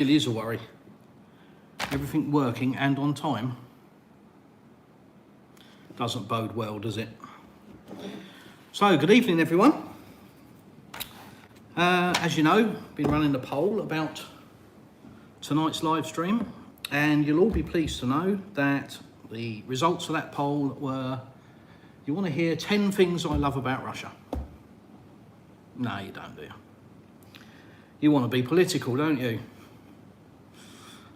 It is a worry. Everything working and on time doesn't bode well, does it? So, good evening, everyone. As you know, been running a poll about tonight's live stream, and you'll all be pleased to know that the results of that poll were: you want to hear 10 things I love about Russia? No, you don't, do you? You want to be political, don't you?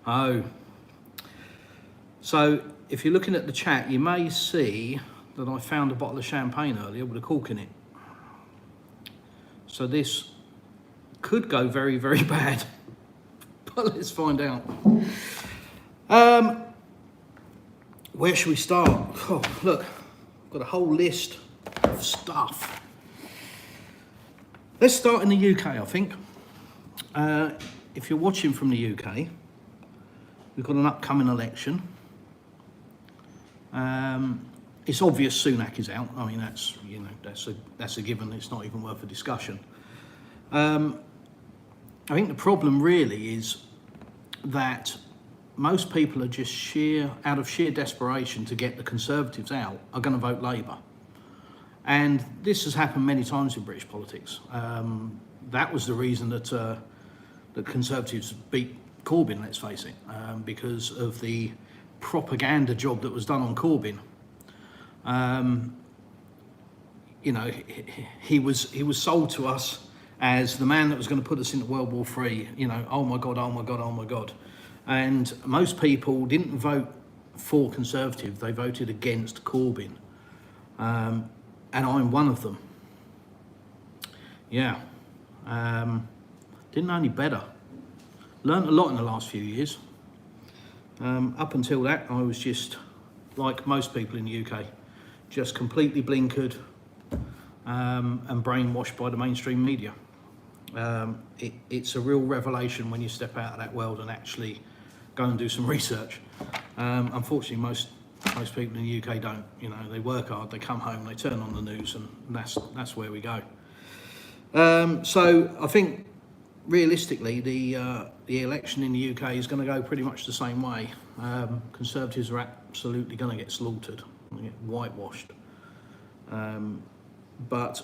Oh. So, if you're looking at the chat, you may see that I found a bottle of champagne earlier with a cork in it. So this could go very, very bad. But let's find out. Where should we start? Oh, look, I've got a whole list of stuff. Let's start in the UK, I think. If you're watching from the UK, we've got an upcoming election. It's obvious Sunak is out. I mean, that's a given. It's not even worth a discussion. I think the problem really is that most people are just out of sheer desperation to get the Conservatives out, are going to vote Labour. And this has happened many times in British politics. That was the reason that the Conservatives beat Corbyn, let's face it, because of the propaganda job that was done on Corbyn. He was sold to us as the man that was going to put us into World War III. Oh my God, oh my God, oh my God. And most people didn't vote for Conservative, they voted against Corbyn. And I'm one of them. Yeah. Didn't know any better. Learned a lot in the last few years. Up until that, I was just, like most people in the UK, just completely blinkered and brainwashed by the mainstream media. It's a real revelation when you step out of that world and actually go and do some research. Unfortunately, most people in the UK don't. They work hard, they come home, they turn on the news, and that's where we go. So I think realistically, the election in the UK is going to go pretty much the same way. Conservatives are absolutely going to get slaughtered, get whitewashed. But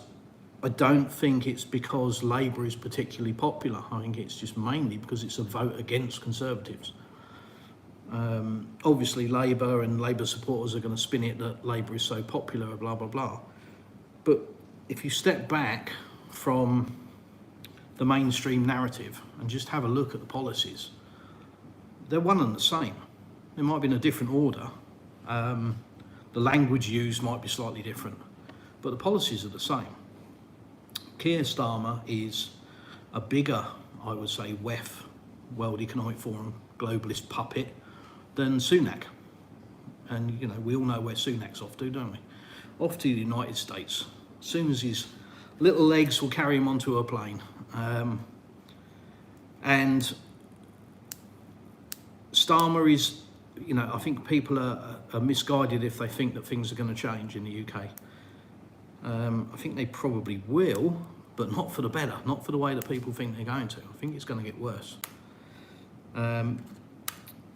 I don't think it's because Labour is particularly popular. I think it's just mainly because it's a vote against Conservatives. Obviously, Labour and Labour supporters are going to spin it that Labour is so popular, blah, blah, blah. But if you step back from the mainstream narrative and just have a look at the policies, they're one and the same. They might be in a different order. The language used might be slightly different, but the policies are the same. Keir Starmer is a bigger, I would say, WEF, World Economic Forum, globalist puppet than Sunak. And, we all know where Sunak's off to, don't we? Off to the United States. As soon as his little legs will carry him onto a plane. And Starmer is, I think people are misguided if they think that things are going to change in the UK. I think they probably will, but not for the better, not for the way that people think they're going to. I think it's going to get worse.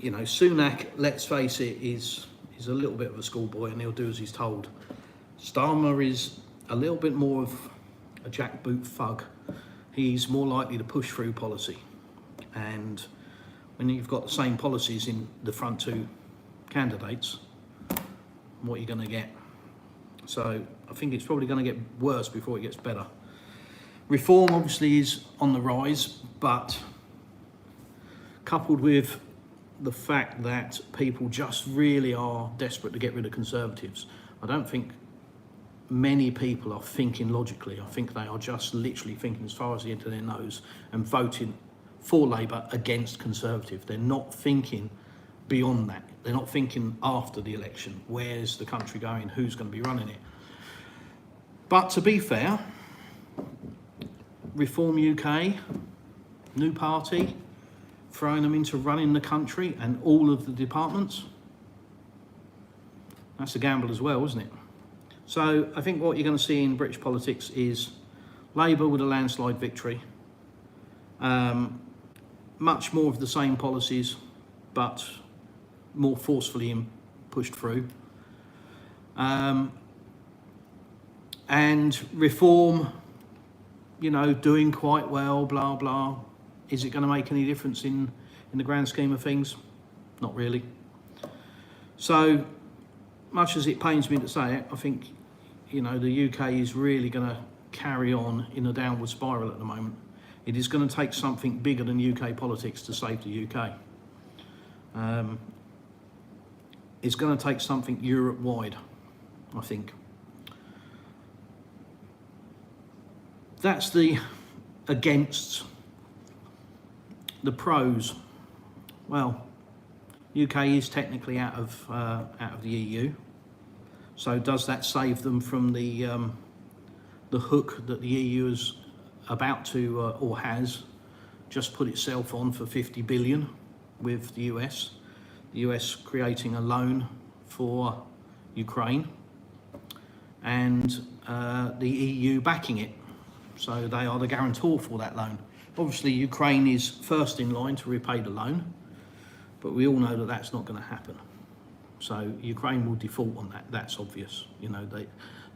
Sunak, let's face it, is a little bit of a schoolboy and he'll do as he's told. Starmer is a little bit more of a jackboot thug. He's more likely to push through policy. And when you've got the same policies in the front two candidates, what are you going to get? So I think it's probably going to get worse before it gets better. Reform obviously is on the rise, but coupled with the fact that people just really are desperate to get rid of Conservatives, I don't think many people are thinking logically. I think they are just literally thinking as far as the end of their nose and voting for Labour against Conservative. They're not thinking beyond that. They're not thinking after the election. Where's the country going? Who's going to be running it? But to be fair, Reform UK, new party, throwing them into running the country and all of the departments. That's a gamble as well, isn't it? So I think what you're going to see in British politics is Labour with a landslide victory. much more of the same policies, but more forcefully pushed through. And reform, doing quite well, blah, blah. Is it going to make any difference in the grand scheme of things? Not really. So, much as it pains me to say it, I think, the UK is really going to carry on in a downward spiral at the moment. It is going to take something bigger than UK politics to save the UK. It's going to take something Europe-wide, I think. That's the against. The pros. Well, UK is technically out of the EU. So does that save them from the hook that the EU is about to or has just put itself on for 50 billion with the US? The US creating a loan for Ukraine and the EU backing it. So they are the guarantor for that loan. Obviously, Ukraine is first in line to repay the loan, but we all know that that's not going to happen. So Ukraine will default on that. That's obvious.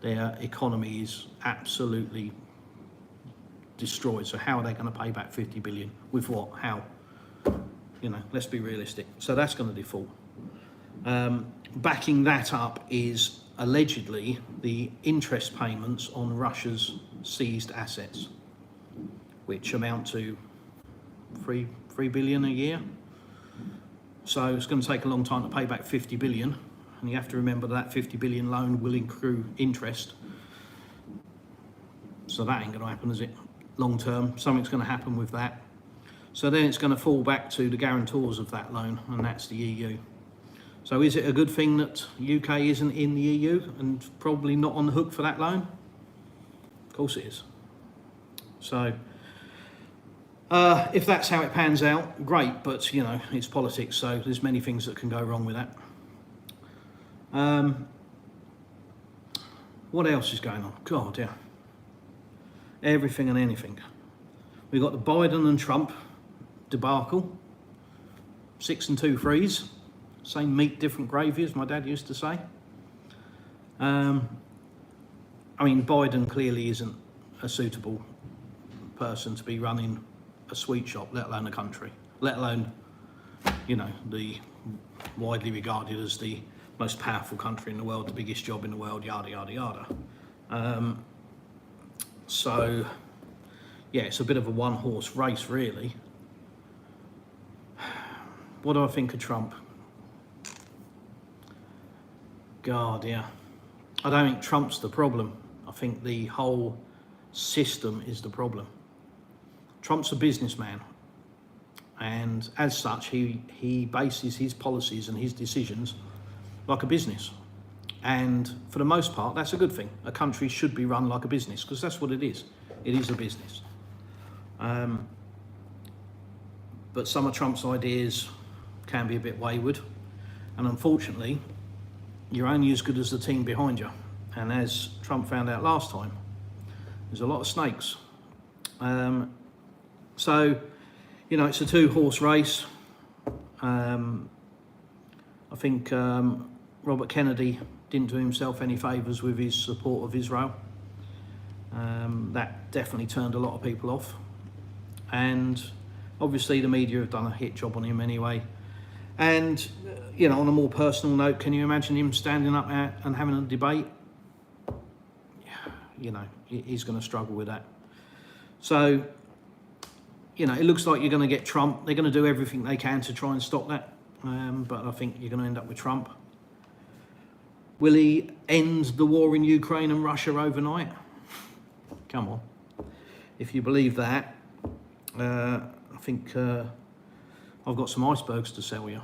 Their economy is absolutely destroyed. So how are they going to pay back 50 billion? With what? How? Let's be realistic. So that's going to default. Backing that up is allegedly the interest payments on Russia's seized assets, which amount to 3 billion a year. So it's going to take a long time to pay back 50 billion. And you have to remember that 50 billion loan will accrue interest. So that ain't going to happen, is it? Long term, something's going to happen with that. So then it's going to fall back to the guarantors of that loan, and that's the EU. So is it a good thing that UK isn't in the EU and probably not on the hook for that loan? Of course it is. So if that's how it pans out, great, but it's politics, so there's many things that can go wrong with that. What else is going on? God, yeah. Everything and anything. We've got the Biden and Trump debacle. 6 and 2 threes. Same meat, different gravy, as my dad used to say. Biden clearly isn't a suitable person to be running a sweet shop, let alone a country, let alone, the widely regarded as the most powerful country in the world, the biggest job in the world, yada, yada, yada. So, yeah, it's a bit of a one-horse race, really. What do I think of Trump? God, yeah. I don't think Trump's the problem. I think the whole system is the problem. Trump's a businessman, and as such, he bases his policies and his decisions like a business. And for the most part, that's a good thing. A country should be run like a business, because that's what it is. It is a business. But some of Trump's ideas can be a bit wayward, and unfortunately, you're only as good as the team behind you. And as Trump found out last time, there's a lot of snakes. So, it's a 2-horse race. I think Robert Kennedy didn't do himself any favours with his support of Israel. That definitely turned a lot of people off. And obviously the media have done a hit job on him anyway. And, on a more personal note, can you imagine him standing up and having a debate? He's going to struggle with that. So, it looks like you're going to get Trump. They're going to do everything they can to try and stop that. But I think you're going to end up with Trump. Will he end the war in Ukraine and Russia overnight? Come on. If you believe that, I think I've got some icebergs to sell you.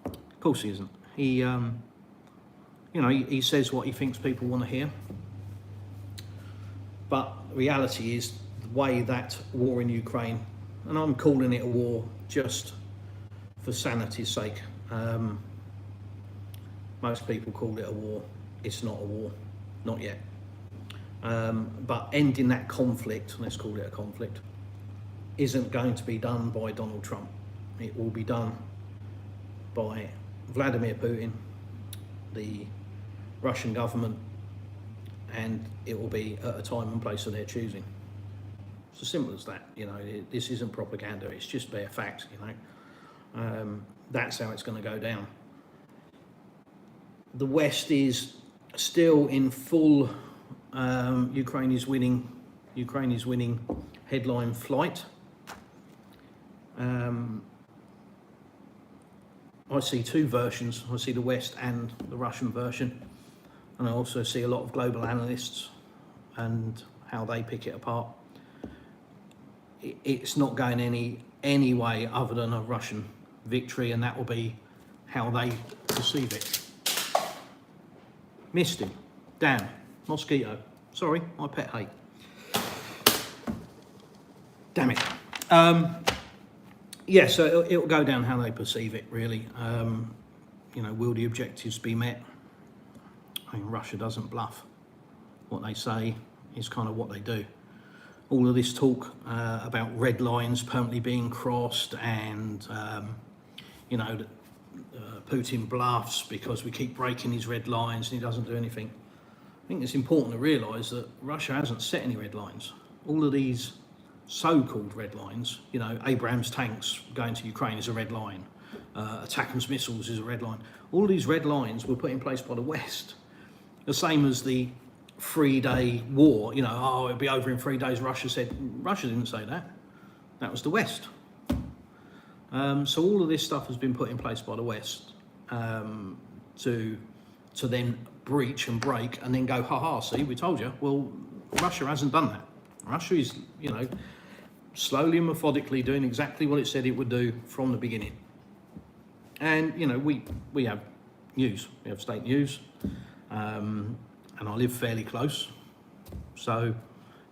Of course he isn't. He says what he thinks people want to hear. But the reality is the way that war in Ukraine, and I'm calling it a war just for sanity's sake. Most people call it a war. It's not a war, not yet. But ending that conflict, let's call it a conflict, isn't going to be done by Donald Trump. It will be done by Vladimir Putin, the Russian government, and it will be at a time and place of their choosing. It's as simple as that. You know, this isn't propaganda, it's just bare fact, you know. That's how it's going to go down. The West is still in full Ukraine is winning headline flight. I see two versions. I see the West and the Russian version, and I also see a lot of global analysts and how they pick it apart. It's not going any way other than a Russian victory, and that will be how they perceive it. Missed him. Damn. Mosquito. Sorry, my pet hate. Damn it. Yeah, so it'll go down how they perceive it, really. You know, will the objectives be met? I mean, Russia doesn't bluff. What they say is kind of what they do. All of this talk about red lines permanently being crossed and, you know, Putin bluffs because we keep breaking his red lines and he doesn't do anything. I think it's important to realise that Russia hasn't set any red lines. All of these so-called red lines, you know, Abrams tanks going to Ukraine is a red line, ATACMS missiles is a red line. All of these red lines were put in place by the West. The same as the 3-day war, you know, oh, it'll be over in 3 days, Russia said. Russia didn't say that. That was the West. So all of this stuff has been put in place by the West to then breach and break and then go, ha, see, we told you. Well, Russia hasn't done that. Russia is, you know, slowly and methodically doing exactly what it said it would do from the beginning. And, you know, we have news. We have state news. And I live fairly close. So,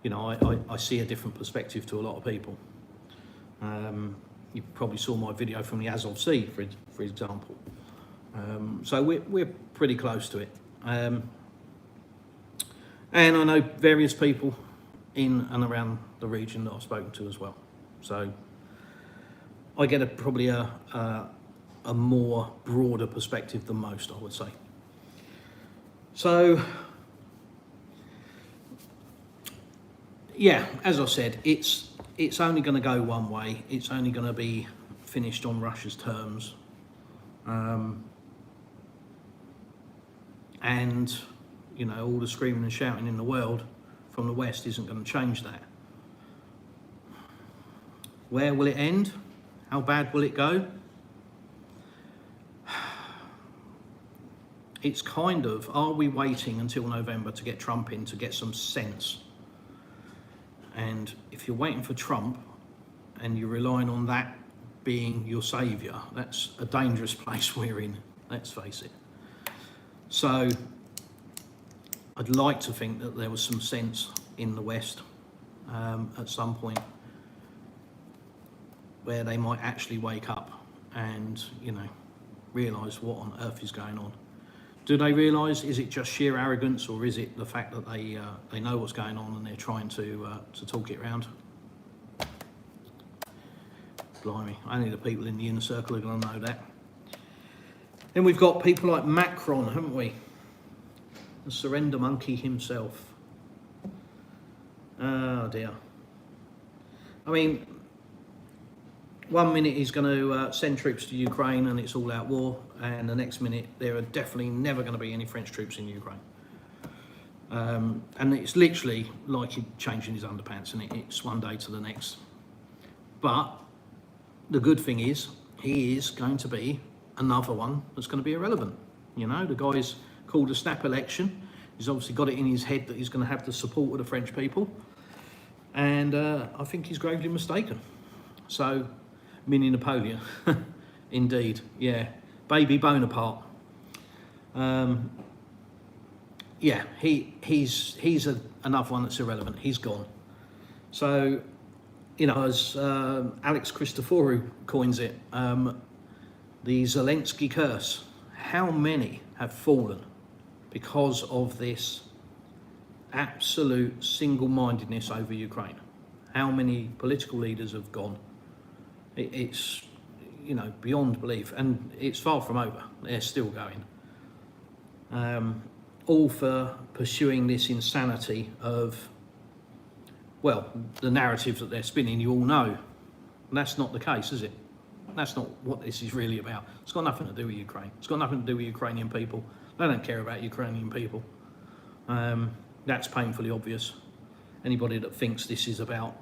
you know, I see a different perspective to a lot of people. You probably saw my video from the Azov Sea, for example. So we're pretty close to it. And I know various people in and around the region that I've spoken to as well. So I get probably a more broader perspective than most, I would say. So, yeah, as I said, it's only going to go one way. It's only going to be finished on Russia's terms. And, you know, all the screaming and shouting in the world from the West isn't going to change that. Where will it end? How bad will it go? It's kind of, are we waiting until November to get Trump in to get some sense? And if you're waiting for Trump and you're relying on that being your saviour, that's a dangerous place we're in, let's face it. So I'd like to think that there was some sense in the West at some point where they might actually wake up and, you know, realise what on earth is going on. Do they realise? Is it just sheer arrogance, or is it the fact that they know what's going on and they're trying to talk it round? Blimey, only the people in the inner circle are going to know that. Then we've got people like Macron, haven't we? The surrender monkey himself. Oh dear. I mean, 1 minute he's going to send troops to Ukraine and it's all out war, and the next minute there are definitely never going to be any French troops in Ukraine. And it's literally like he's changing his underpants, and it's one day to the next. But the good thing is, he is going to be another one that's going to be irrelevant. You know, the guy's called a snap election. He's obviously got it in his head that he's going to have the support of the French people. And I think he's gravely mistaken. So, mini Napoleon, indeed, yeah. Baby Bonaparte. Yeah, he's another one that's irrelevant. He's gone. So, you know, as Alex Christoforou coins it, the Zelensky curse. How many have fallen because of this absolute single-mindedness over Ukraine? how many political leaders have gone. It's, you know, beyond belief, and it's far from over. They're still going. All for pursuing this insanity of, well, the narrative that they're spinning, you all know. And that's not the case, is it? That's not what this is really about. It's got nothing to do with Ukraine. It's got nothing to do with Ukrainian people. They don't care about Ukrainian people. That's painfully obvious. Anybody that thinks this is about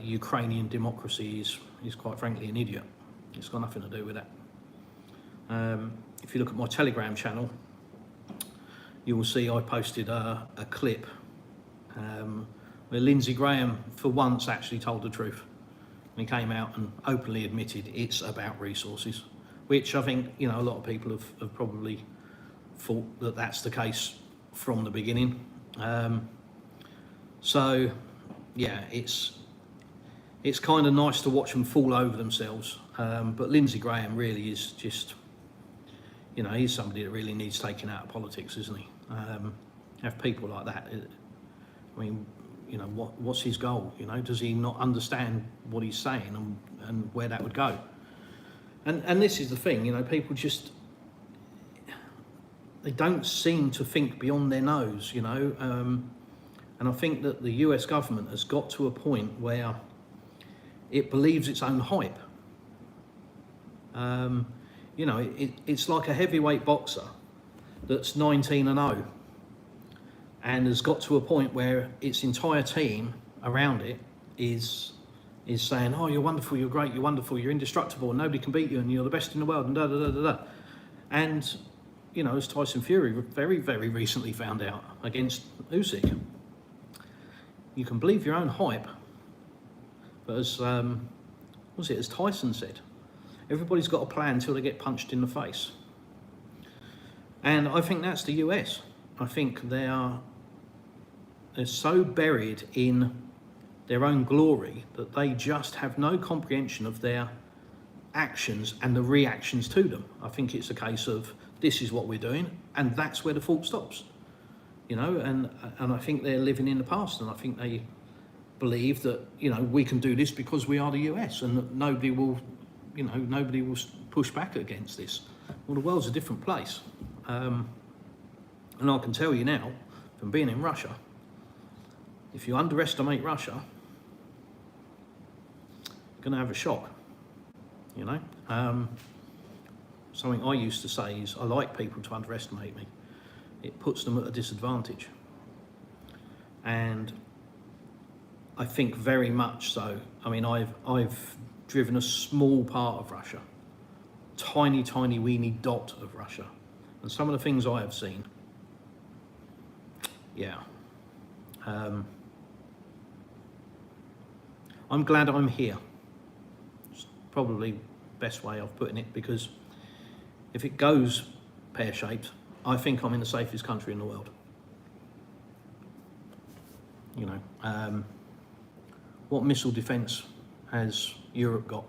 Ukrainian democracy is quite frankly an idiot. It's got nothing to do with that. If you look at my Telegram channel, you will see I posted a clip where Lindsey Graham, for once, actually told the truth. And he came out and openly admitted it's about resources, which I think, you know, a lot of people have probably thought that that's the case from the beginning. So, yeah, it's kind of nice to watch them fall over themselves. But Lindsey Graham really is just, you know, he's somebody that really needs taking out of politics, isn't he? Have people like that. I mean, you know, what's his goal? You know, does he not understand what he's saying and where that would go? And this is the thing, you know, people just, they don't seem to think beyond their nose, you know. And I think that the US government has got to a point where it believes its own hype. You know, it's like a heavyweight boxer that's 19-0 and has got to a point where its entire team around it is saying, oh, you're wonderful, you're great, you're wonderful, you're indestructible, and nobody can beat you, and you're the best in the world, and da da da da da. And, you know, as Tyson Fury very, very recently found out against Usyk, you can believe your own hype, but as as Tyson said, everybody's got a plan until they get punched in the face. And I think that's the US. I think they're so buried in their own glory that they just have no comprehension of their actions and the reactions to them. I think it's a case of, this is what we're doing, and that's where the fault stops. You know, and I think they're living in the past, and I think they believe that, you know, we can do this because we are the US, and that nobody will push back against this. Well, the world's a different place. And I can tell you now, from being in Russia, if you underestimate Russia, you're going to have a shock, you know. Something I used to say is, I like people to underestimate me. It puts them at a disadvantage. And I think very much so. I mean, I've driven a small part of Russia, tiny, tiny, weeny dot of Russia. And some of the things I have seen, yeah. I'm glad I'm here. It's probably the best way of putting it, because if it goes pear-shaped, I think I'm in the safest country in the world. You know, what missile defence has Europe got?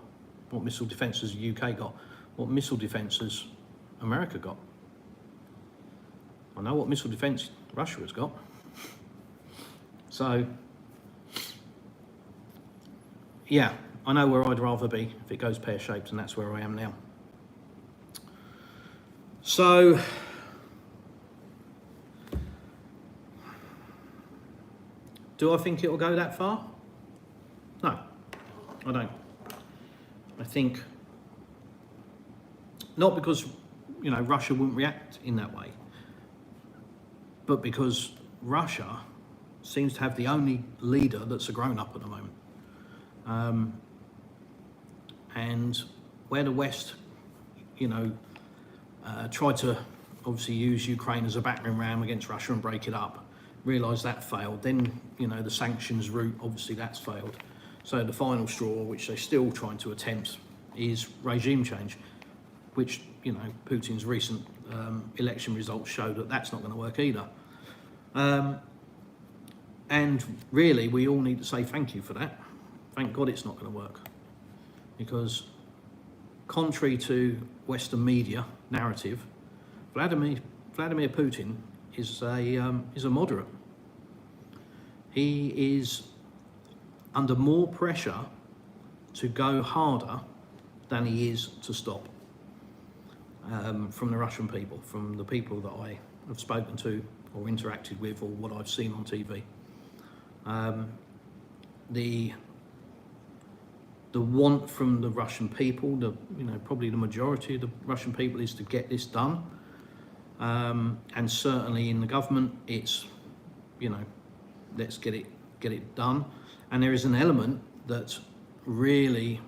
What missile defence has the UK got? What missile defence has America got? I know what missile defence Russia has got. So, yeah, I know where I'd rather be if it goes pear-shaped, and that's where I am now. So, do I think it'll go that far? No, I don't. I think, not because, you know, Russia wouldn't react in that way, but because Russia seems to have the only leader that's a grown-up at the moment. And where the West, you know, tried to obviously use Ukraine as a battering ram against Russia and break it up, realised that failed. Then, you know, the sanctions route, obviously that's failed. So the final straw, which they're still trying to attempt, is regime change, which, you know, Putin's recent election results show that that's not going to work either. And really, we all need to say thank you for that. Thank God it's not going to work. Because contrary to Western media narrative, Vladimir Putin is a moderate. He is under more pressure to go harder than he is to stop, from the Russian people, from the people that I have spoken to or interacted with, or what I've seen on TV. The want from the Russian people, probably the majority of the Russian people, is to get this done. And certainly in the government, it's, let's get it done. And there is an element that really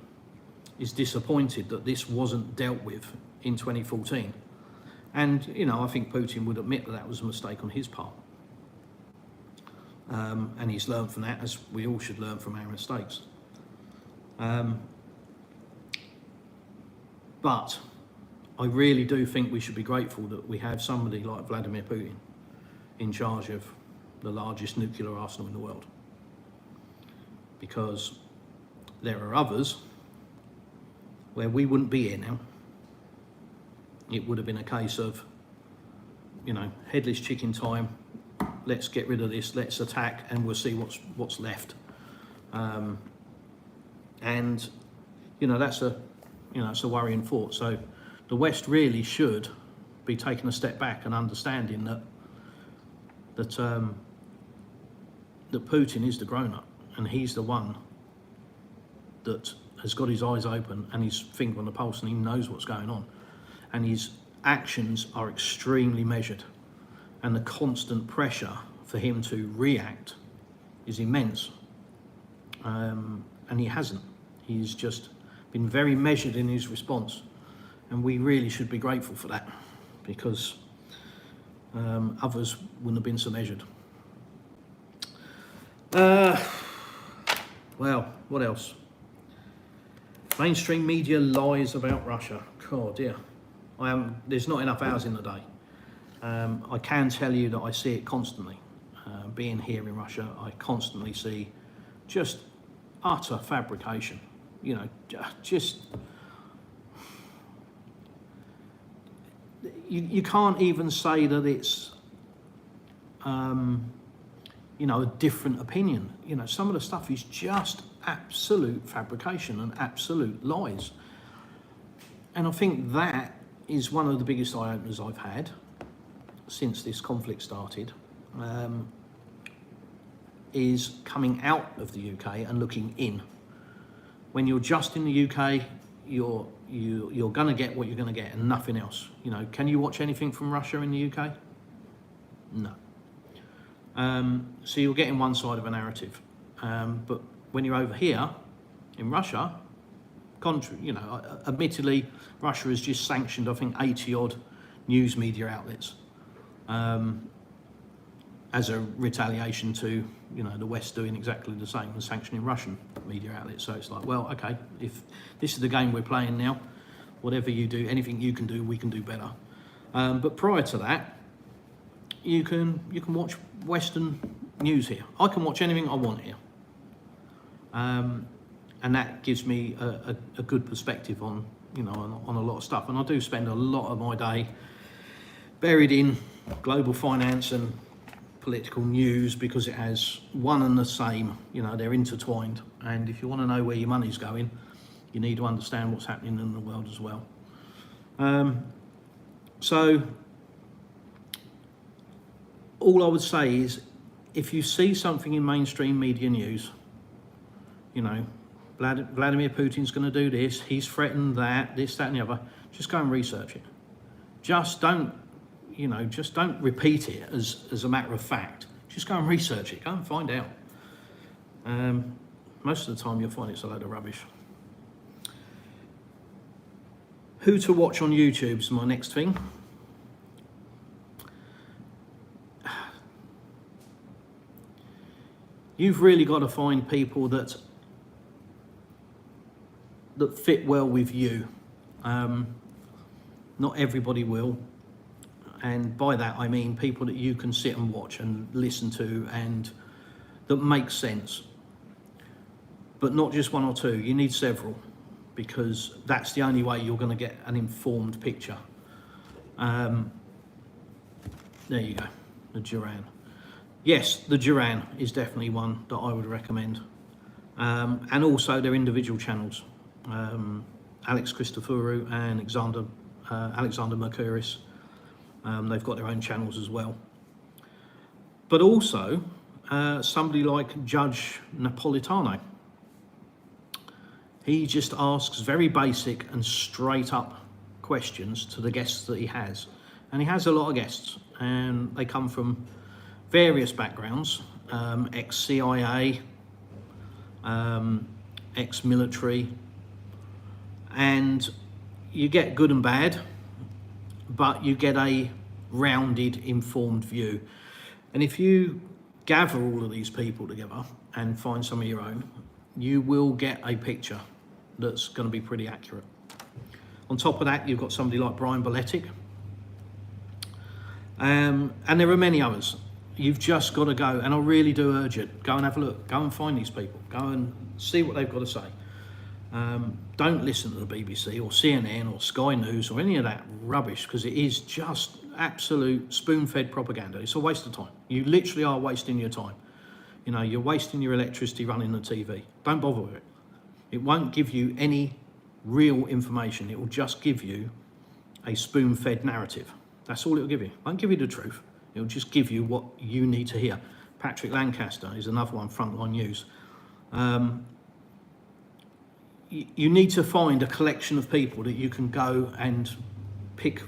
is disappointed that this wasn't dealt with in 2014. And, I think Putin would admit that that was a mistake on his part. And he's learned from that, as we all should learn from our mistakes. But I really do think we should be grateful that we have somebody like Vladimir Putin in charge of the largest nuclear arsenal in the world. Because there are others where we wouldn't be here now. It would have been a case of, headless chicken time. Let's get rid of this. Let's attack, and we'll see what's left. And that's it's a worrying thought. So the West really should be taking a step back and understanding that Putin is the grown-up, and he's the one that has got his eyes open and his finger on the pulse, and he knows what's going on. And his actions are extremely measured, and the constant pressure for him to react is immense. And he hasn't. He's just been very measured in his response, and we really should be grateful for that, because others wouldn't have been so measured. Well, what else? Mainstream media lies about Russia. Oh dear. There's not enough hours in the day. I can tell you that I see it constantly. Being here in Russia, I constantly see just utter fabrication. Just... You can't even say that it's, a different opinion. Some of the stuff is just absolute fabrication and absolute lies. And I think that is one of the biggest eye-openers I've had since this conflict started, is coming out of the UK and looking in. When you're just in the UK, you're going to get what you're going to get and nothing else. Can you watch anything from Russia in the UK? No. So you're getting one side of a narrative. But when you're over here in Russia, admittedly, Russia has just sanctioned, I think, 80 odd news media outlets as a retaliation to, the West doing exactly the same and sanctioning Russian media outlets. So it's like, well, okay, if this is the game we're playing now, whatever you do, anything you can do, we can do better. But prior to that, you can watch Western news here. I can watch anything I want here. And that gives me a good perspective on a lot of stuff. And I do spend a lot of my day buried in global finance and political news, because it has one and the same, they're intertwined. And if you want to know where your money's going, you need to understand what's happening in the world as well. So all I would say is, if you see something in mainstream media news, Vladimir Putin's going to do this, he's threatened that, this, that and the other, just go and research it. Just don't repeat it as a matter of fact. Just go and research it, go and find out. Most of the time you'll find it's a load of rubbish. Who to watch on YouTube is my next thing. You've really got to find people that fit well with you. Not everybody will. And by that I mean people that you can sit and watch and listen to and that make sense. But not just one or two, you need several, because that's the only way you're going to get an informed picture. There you go, the Duran. Yes, the Duran is definitely one that I would recommend. and also their individual channels. Alex Christoforou and Alexander Mercouris, they've got their own channels as well. But also somebody like Judge Napolitano. He just asks very basic and straight up questions to the guests that he has. And he has a lot of guests, and they come from various backgrounds, ex-CIA, ex-military, and you get good and bad, but you get a rounded, informed view. And if you gather all of these people together and find some of your own, you will get a picture that's going to be pretty accurate. On top of that, you've got somebody like Brian Boletic, and there are many others. You've just got to go, and I really do urge it, go and have a look, go and find these people, go and see what they've got to say. Don't listen to the BBC or CNN or Sky News or any of that rubbish, because it is just absolute spoon-fed propaganda. It's a waste of time. You literally are wasting your time. You know, you're wasting your electricity running the TV. Don't bother with it. It won't give you any real information. It will just give you a spoon-fed narrative. That's all it will give you. It won't give you the truth. It will just give you what you need to hear. Patrick Lancaster is another one, Frontline News. You need to find a collection of people that you can go and pick,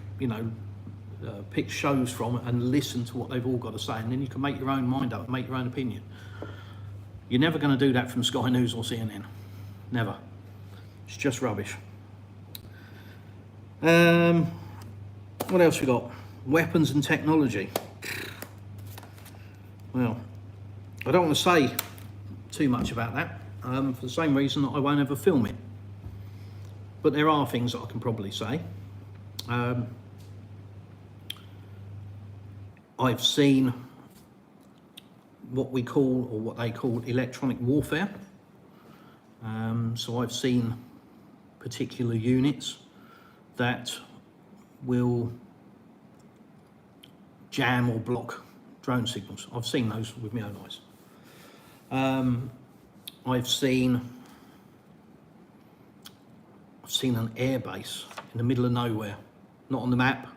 pick shows from and listen to what they've all got to say, and then you can make your own mind up, make your own opinion. You're never going to do that from Sky News or CNN. Never. It's just rubbish. What else we got? Weapons and technology. Well, I don't want to say too much about that, for the same reason that I won't ever film it. But there are things that I can probably say. I've seen what we call, or what they call, electronic warfare. So I've seen particular units that will jam or block drone signals. I've seen those with my own eyes. I've seen an airbase in the middle of nowhere, not on the map,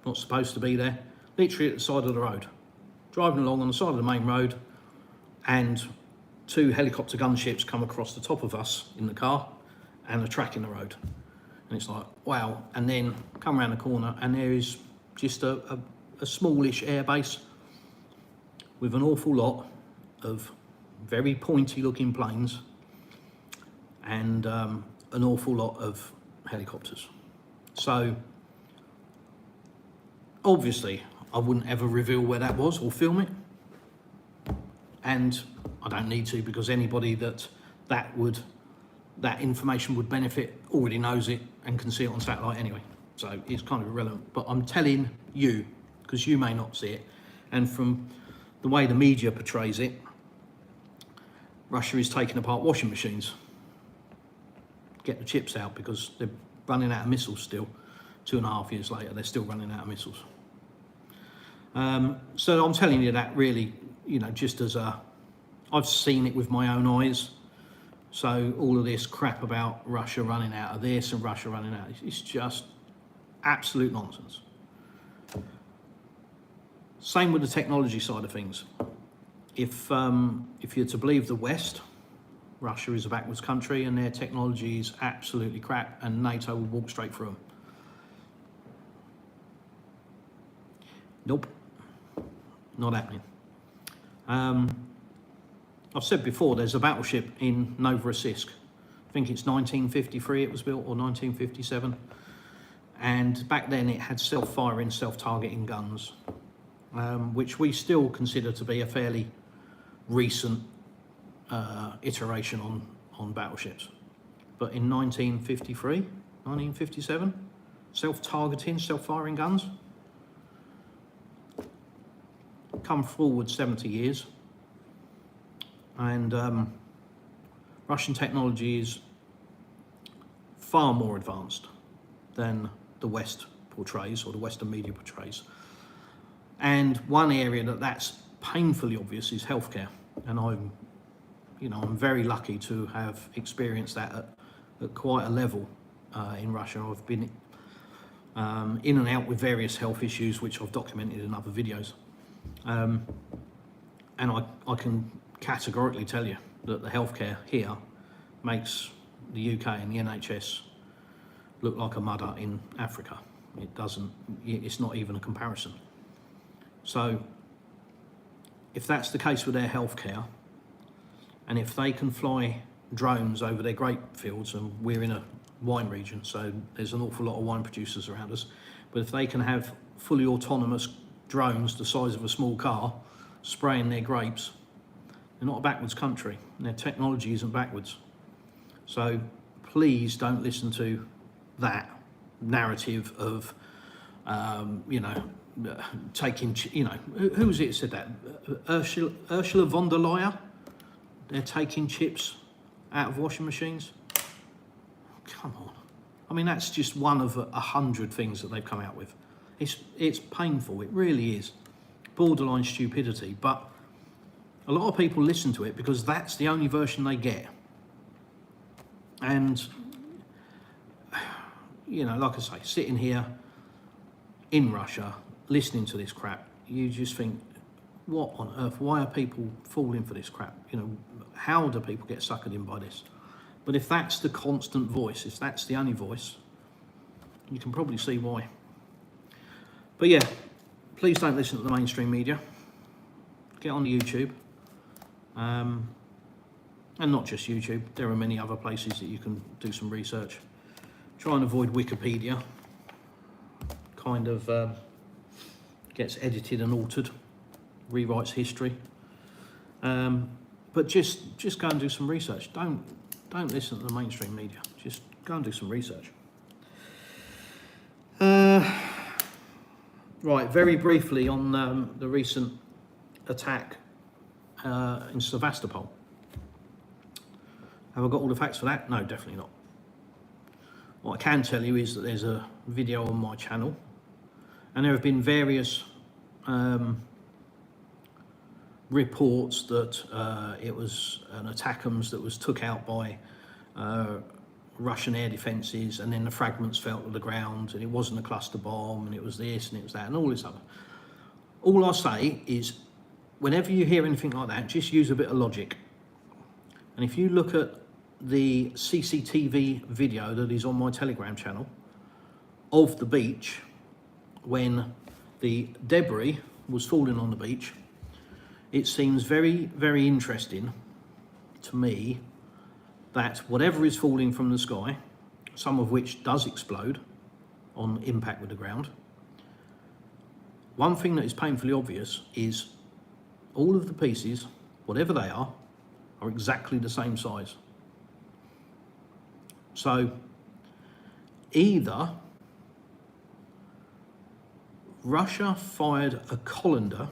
not supposed to be there, literally at the side of the road. Driving along on the side of the main road, and 2 helicopter gunships come across the top of us in the car and are tracking the road. And it's like, wow. And then come around the corner and there is just a smallish airbase with an awful lot of very pointy looking planes and an awful lot of helicopters. So obviously I wouldn't ever reveal where that was or film it, and I don't need to, because anybody that information would benefit already knows it and can see it on satellite anyway, so it's kind of irrelevant. But I'm telling you, because you may not see it, and from the way the media portrays it, Russia is taking apart washing machines. Get the chips out, because they're running out of missiles still. 2.5 years later, they're still running out of missiles. So I'm telling you that really, just as I've seen it with my own eyes. So all of this crap about Russia running out of this and Russia running out, it's just absolute nonsense. Same with the technology side of things. If you're to believe the West, Russia is a backwards country and their technology is absolutely crap, and NATO will walk straight through them. Nope, not happening. I've said before, there's a battleship in Novorossiysk. I think it's 1953 it was built, or 1957. And back then it had self-firing, self-targeting guns, which we still consider to be a fairly recent iteration on battleships. But in 1953, 1957, self-targeting, self-firing guns, come forward 70 years, and Russian technology is far more advanced than the West portrays, or the Western media portrays. And one area that's painfully obvious is healthcare. And I'm, You know, I'm very lucky to have experienced that at quite a level in Russia. I've been in and out with various health issues, which I've documented in other videos. And I can categorically tell you that the healthcare here makes the UK and the NHS look like a mud hut in Africa. It doesn't, it's not even a comparison. So if that's the case with their healthcare, and if they can fly drones over their grape fields, and we're in a wine region, so there's an awful lot of wine producers around us, but if they can have fully autonomous drones the size of a small car spraying their grapes, they're not a backwards country, and their technology isn't backwards. So please don't listen to that narrative of, you know, taking, you know, who was it said that? Ursula von der Leyen? They're taking chips out of washing machines? Come on. I mean, that's just one of 100 things that they've come out with. It's painful, it really is. Borderline stupidity, but a lot of people listen to it because that's the only version they get. And, you know, like I say, sitting here in Russia, listening to this crap, you just think, what on earth? Why are people falling for this crap? You know, how do people get suckered in by this? But if that's the constant voice, if that's the only voice, you can probably see why. But yeah, please don't listen to the mainstream media. Get on YouTube. And not just YouTube, there are many other places that you can do some research. Try and avoid Wikipedia. Kind of gets edited and altered, rewrites history. But just go and do some research. Don't listen to the mainstream media. Just go and do some research. Right, very briefly on the recent attack in Sevastopol. Have I got all the facts for that? No, definitely not. What I can tell you is that there's a video on my channel, and there have been various reports that it was an ATACMS that was took out by Russian air defences, and then the fragments fell to the ground, and it wasn't a cluster bomb, and it was this, and it was that, and all this other. All I say is, whenever you hear anything like that, just use a bit of logic. And if you look at the CCTV video that is on my Telegram channel of the beach when the debris was falling on the beach, it seems very, very interesting to me that whatever is falling from the sky, some of which does explode on impact with the ground, one thing that is painfully obvious is all of the pieces, whatever they are exactly the same size. So either Russia fired a colander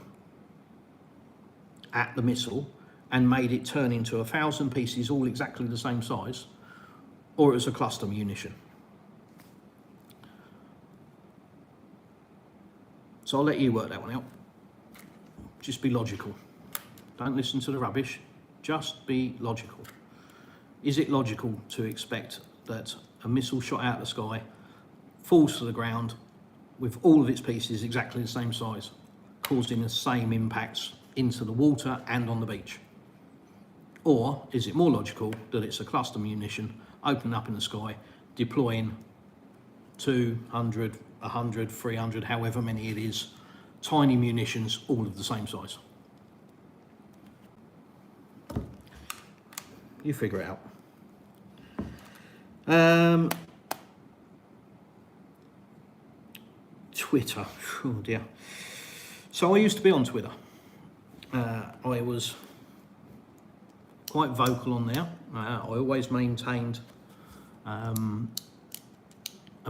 at the missile and made it turn into 1,000 pieces all exactly the same size, or it was a cluster munition. So I'll let you work that one out. Just be logical. Don't listen to the rubbish. Just be logical. Is it logical to expect that a missile shot out of the sky falls to the ground with all of its pieces exactly the same size, causing the same impacts into the water and on the beach? Or is it more logical that it's a cluster munition opening up in the sky, deploying 200, 100, 300, however many it is, tiny munitions, all of the same size? You figure it out. Twitter, oh dear. So I used to be on Twitter. I was quite vocal on there. I always maintained a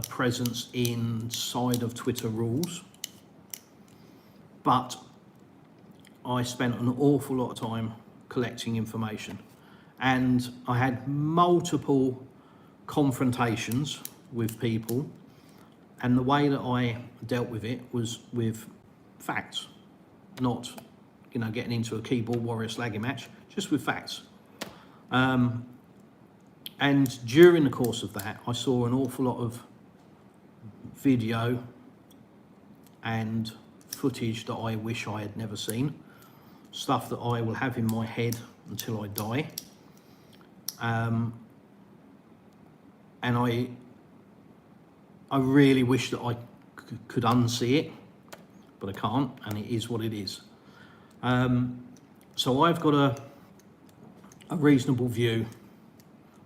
presence inside of Twitter rules, but I spent an awful lot of time collecting information, and I had multiple confrontations with people, and the way that I dealt with it was with facts, not, you know, getting into a keyboard warrior slagging match, just with facts. And during the course of that, I saw an awful lot of video and footage that I wish I had never seen, stuff that I will have in my head until I die. And I really wish that I could unsee it, but I can't, and it is what it is. So I've got a reasonable view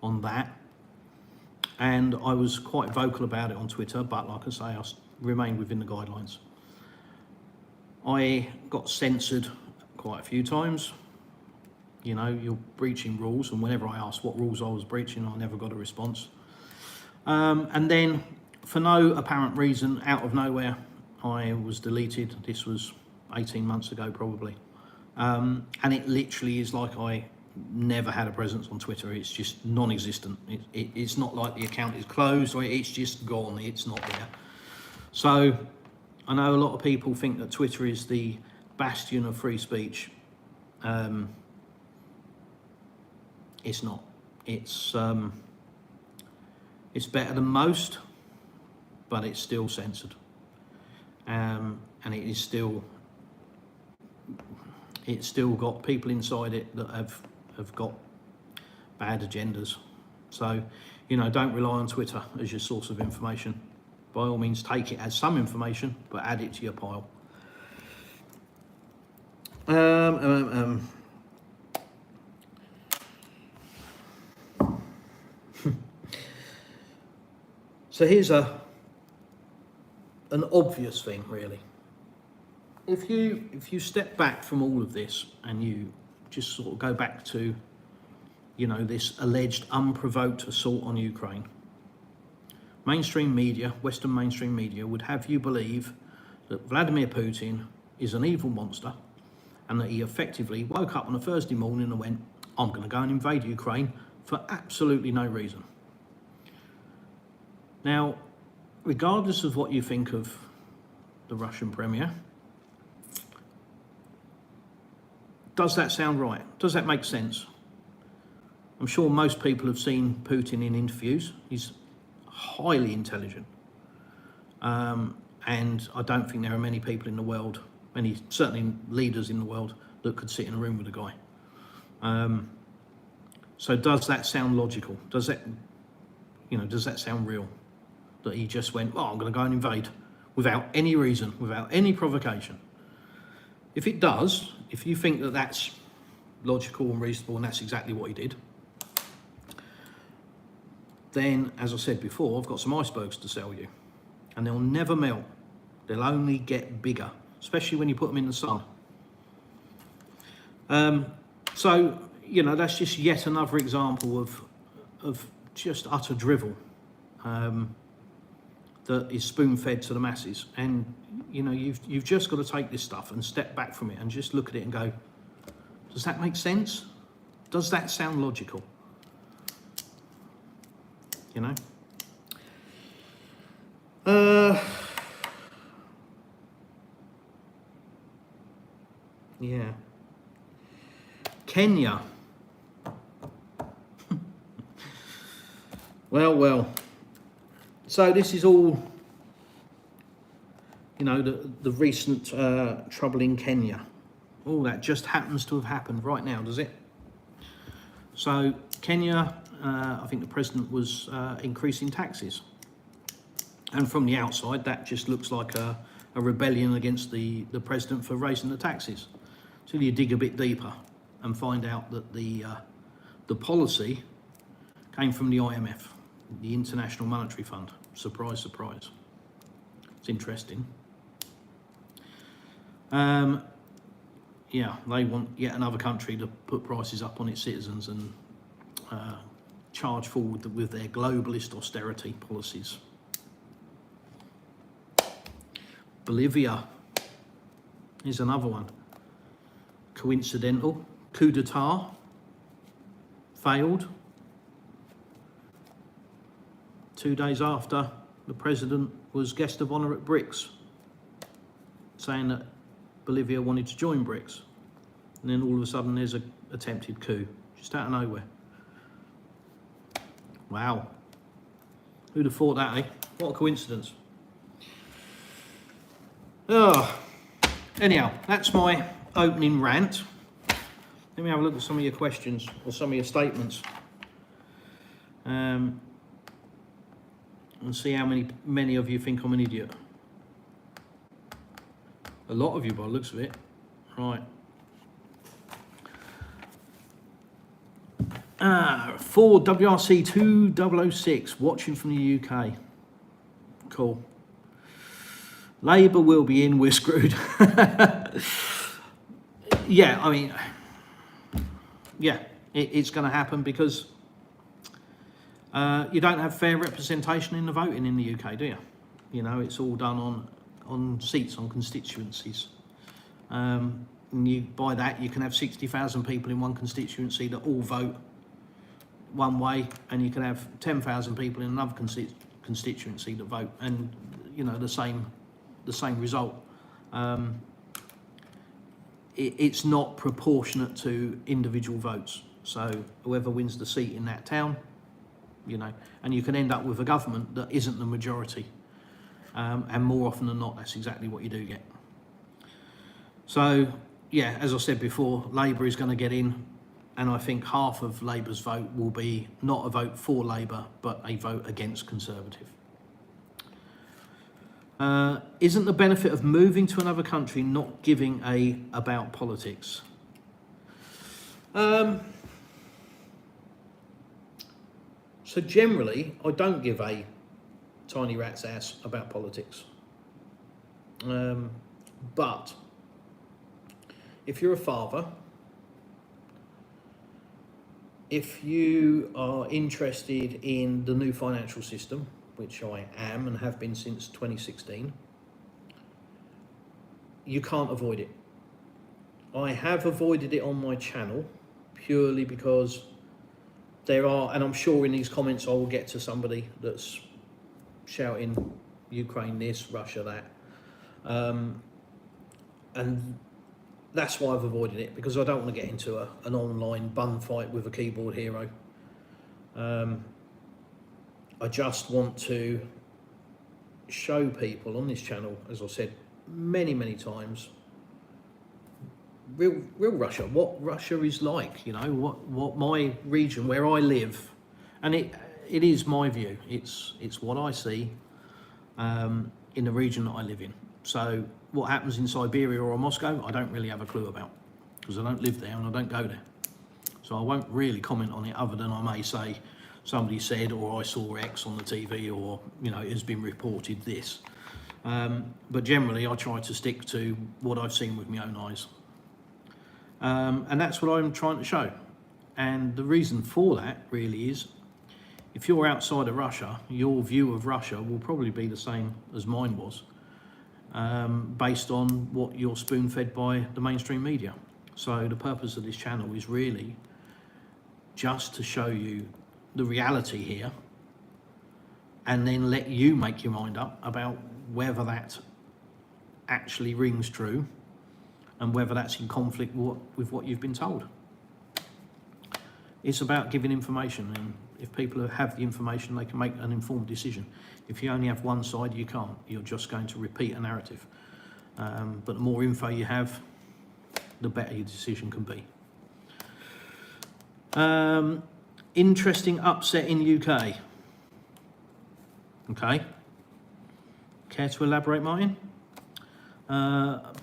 on that, and I was quite vocal about it on Twitter, but like I say, I remained within the guidelines. I got censored quite a few times. You know, you're breaching rules, and whenever I asked what rules I was breaching, I never got a response. And then, for no apparent reason, out of nowhere, I was deleted. This was 18 months ago, probably. And it literally is like I never had a presence on Twitter. It's just non-existent. It's not like the account is closed, or it's just gone. It's not there. So I know a lot of people think that Twitter is the bastion of free speech. It's not. It's better than most, but it's still censored, and it's still got people inside it that have got bad agendas. So, you know, don't rely on Twitter as your source of information. By all means, take it as some information, but add it to your pile. So here's an obvious thing, really. If you step back from all of this and you just sort of go back to, you know, this alleged unprovoked assault on Ukraine, mainstream media, Western mainstream media, would have you believe that Vladimir Putin is an evil monster, and that he effectively woke up on a Thursday morning and went, I'm going to go and invade Ukraine for absolutely no reason. Now, regardless of what you think of the Russian Premier, does that sound right? Does that make sense? I'm sure most people have seen Putin in interviews. He's highly intelligent. And I don't think there are many people in the world, certainly leaders in the world, that could sit in a room with a guy. So does that sound logical? Does that sound real? That he just went, well, I'm going to go and invade without any reason, without any provocation. If it does, if you think that that's logical and reasonable and that's exactly what he did, then, as I said before, I've got some icebergs to sell you. And they'll never melt. They'll only get bigger, especially when you put them in the sun. So, you know, that's just yet another example of just utter drivel. That is spoon-fed to the masses, and you know, you've just got to take this stuff and step back from it and just look at it and go, does that make sense? Does that sound logical? You know. Yeah. Kenya. Well. So this is all, you know, the recent trouble in Kenya. All that just happens to have happened right now, does it? So Kenya, I think the president was increasing taxes. And from the outside, that just looks like a rebellion against the president for raising the taxes. Till you dig a bit deeper and find out that the policy came from the IMF, the International Monetary Fund. Surprise, surprise. It's interesting. Yeah, they want yet another country to put prices up on its citizens and charge forward with their globalist austerity policies. Bolivia is another one. Coincidental. Coup d'etat failed. 2 days after, the president was guest of honour at BRICS, saying that Bolivia wanted to join BRICS. And then all of a sudden there's an attempted coup, just out of nowhere. Wow. Who'd have thought that, eh? What a coincidence. Oh. Anyhow, that's my opening rant. Let me have a look at some of your questions or some of your statements. And see how many of you think I'm an idiot. A lot of you by the looks of it. Right. 4 WRC 2006, watching from the UK. Cool. Labour will be in, we're screwed. Yeah, I mean, yeah, it's going to happen because you don't have fair representation in the voting in the UK, do you? You know, it's all done on seats, on constituencies. And by that, you can have 60,000 people in one constituency that all vote one way, and you can have 10,000 people in another constituency that vote, and you know the same result. It's not proportionate to individual votes. So whoever wins the seat in that town, you know, and you can end up with a government that isn't the majority. And more often than not, that's exactly what you do get. So, yeah, as I said before, Labour is going to get in, and I think half of Labour's vote will be not a vote for Labour, but a vote against Conservative. Isn't the benefit of moving to another country not giving about politics? So generally, I don't give a tiny rat's ass about politics. But if you're a father, if you are interested in the new financial system, which I am and have been since 2016, you can't avoid it. I have avoided it on my channel purely because there are, and I'm sure in these comments I will get to somebody that's shouting Ukraine this, Russia that. And that's why I've avoided it, because I don't want to get into an online bun fight with a keyboard hero. I just want to show people on this channel, as I said many times, real Russia, what Russia is like, you know, what my region where I live, and it is my view, it's what I see in the region that I live in. So what happens in Siberia or Moscow, I don't really have a clue about, because I don't live there and I don't go there. So I won't really comment on it, other than I may say somebody said, or I saw X on the TV, or you know, it has been reported this. But generally I try to stick to what I've seen with my own eyes. And that's what I'm trying to show. And the reason for that really is, if you're outside of Russia, your view of Russia will probably be the same as mine was, based on what you're spoon-fed by the mainstream media. So the purpose of this channel is really just to show you the reality here, and then let you make your mind up about whether that actually rings true and whether that's in conflict with what you've been told. It's about giving information, and if people have the information, they can make an informed decision. If you only have one side, you can't. You're just going to repeat a narrative. But the more info you have, the better your decision can be. Interesting upset in UK. Okay. Care to elaborate, Martin?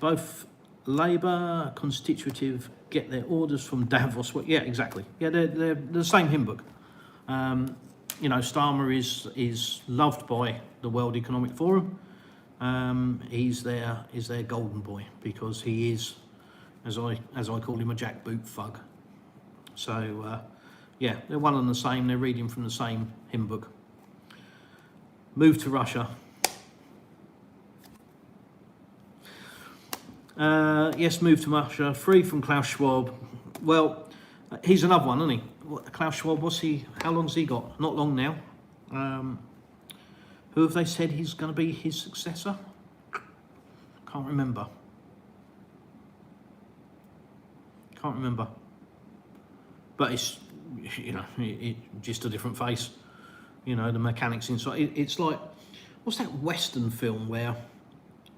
Both Labour, Constitutive get their orders from Davos. Yeah, exactly. Yeah, they're the same hymn book. You know, Starmer is loved by the World Economic Forum. He's their golden boy, because he is, as I call him, a jackboot thug. So yeah, they're one and the same. They're reading from the same hymn book. Move to Russia. Yes, move to Russia. Free from Klaus Schwab. Well, he's another one, isn't he? Klaus Schwab, how long's he got? Not long now. Who have they said he's going to be his successor? Can't remember. But it's, you know, just a different face. You know, the mechanics inside. It's like, what's that Western film where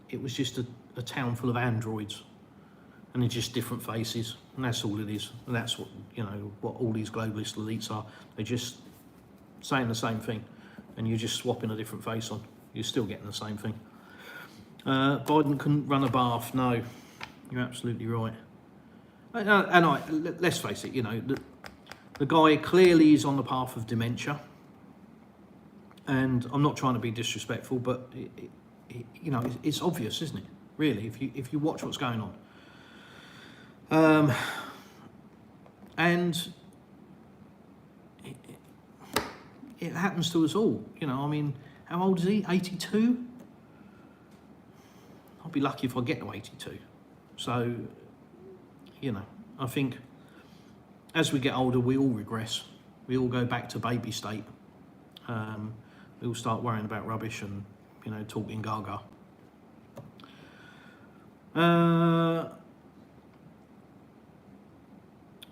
it was just a town full of androids, and they're just different faces, and that's all it is. And that's what, you know, what all these globalist elites are. They're just saying the same thing, and you're just swapping a different face on. You're still getting the same thing. Biden couldn't run a bath. No, you're absolutely right. And let's face it, you know, the guy clearly is on the path of dementia. And I'm not trying to be disrespectful, but you know, it's obvious, isn't it? Really, if you watch what's going on, and it happens to us all. You know, I mean, how old is he? 82. I'll be lucky if I get to 82. So, you know, I think as we get older, we all regress. We all go back to baby state. We all start worrying about rubbish and, you know, talking gaga.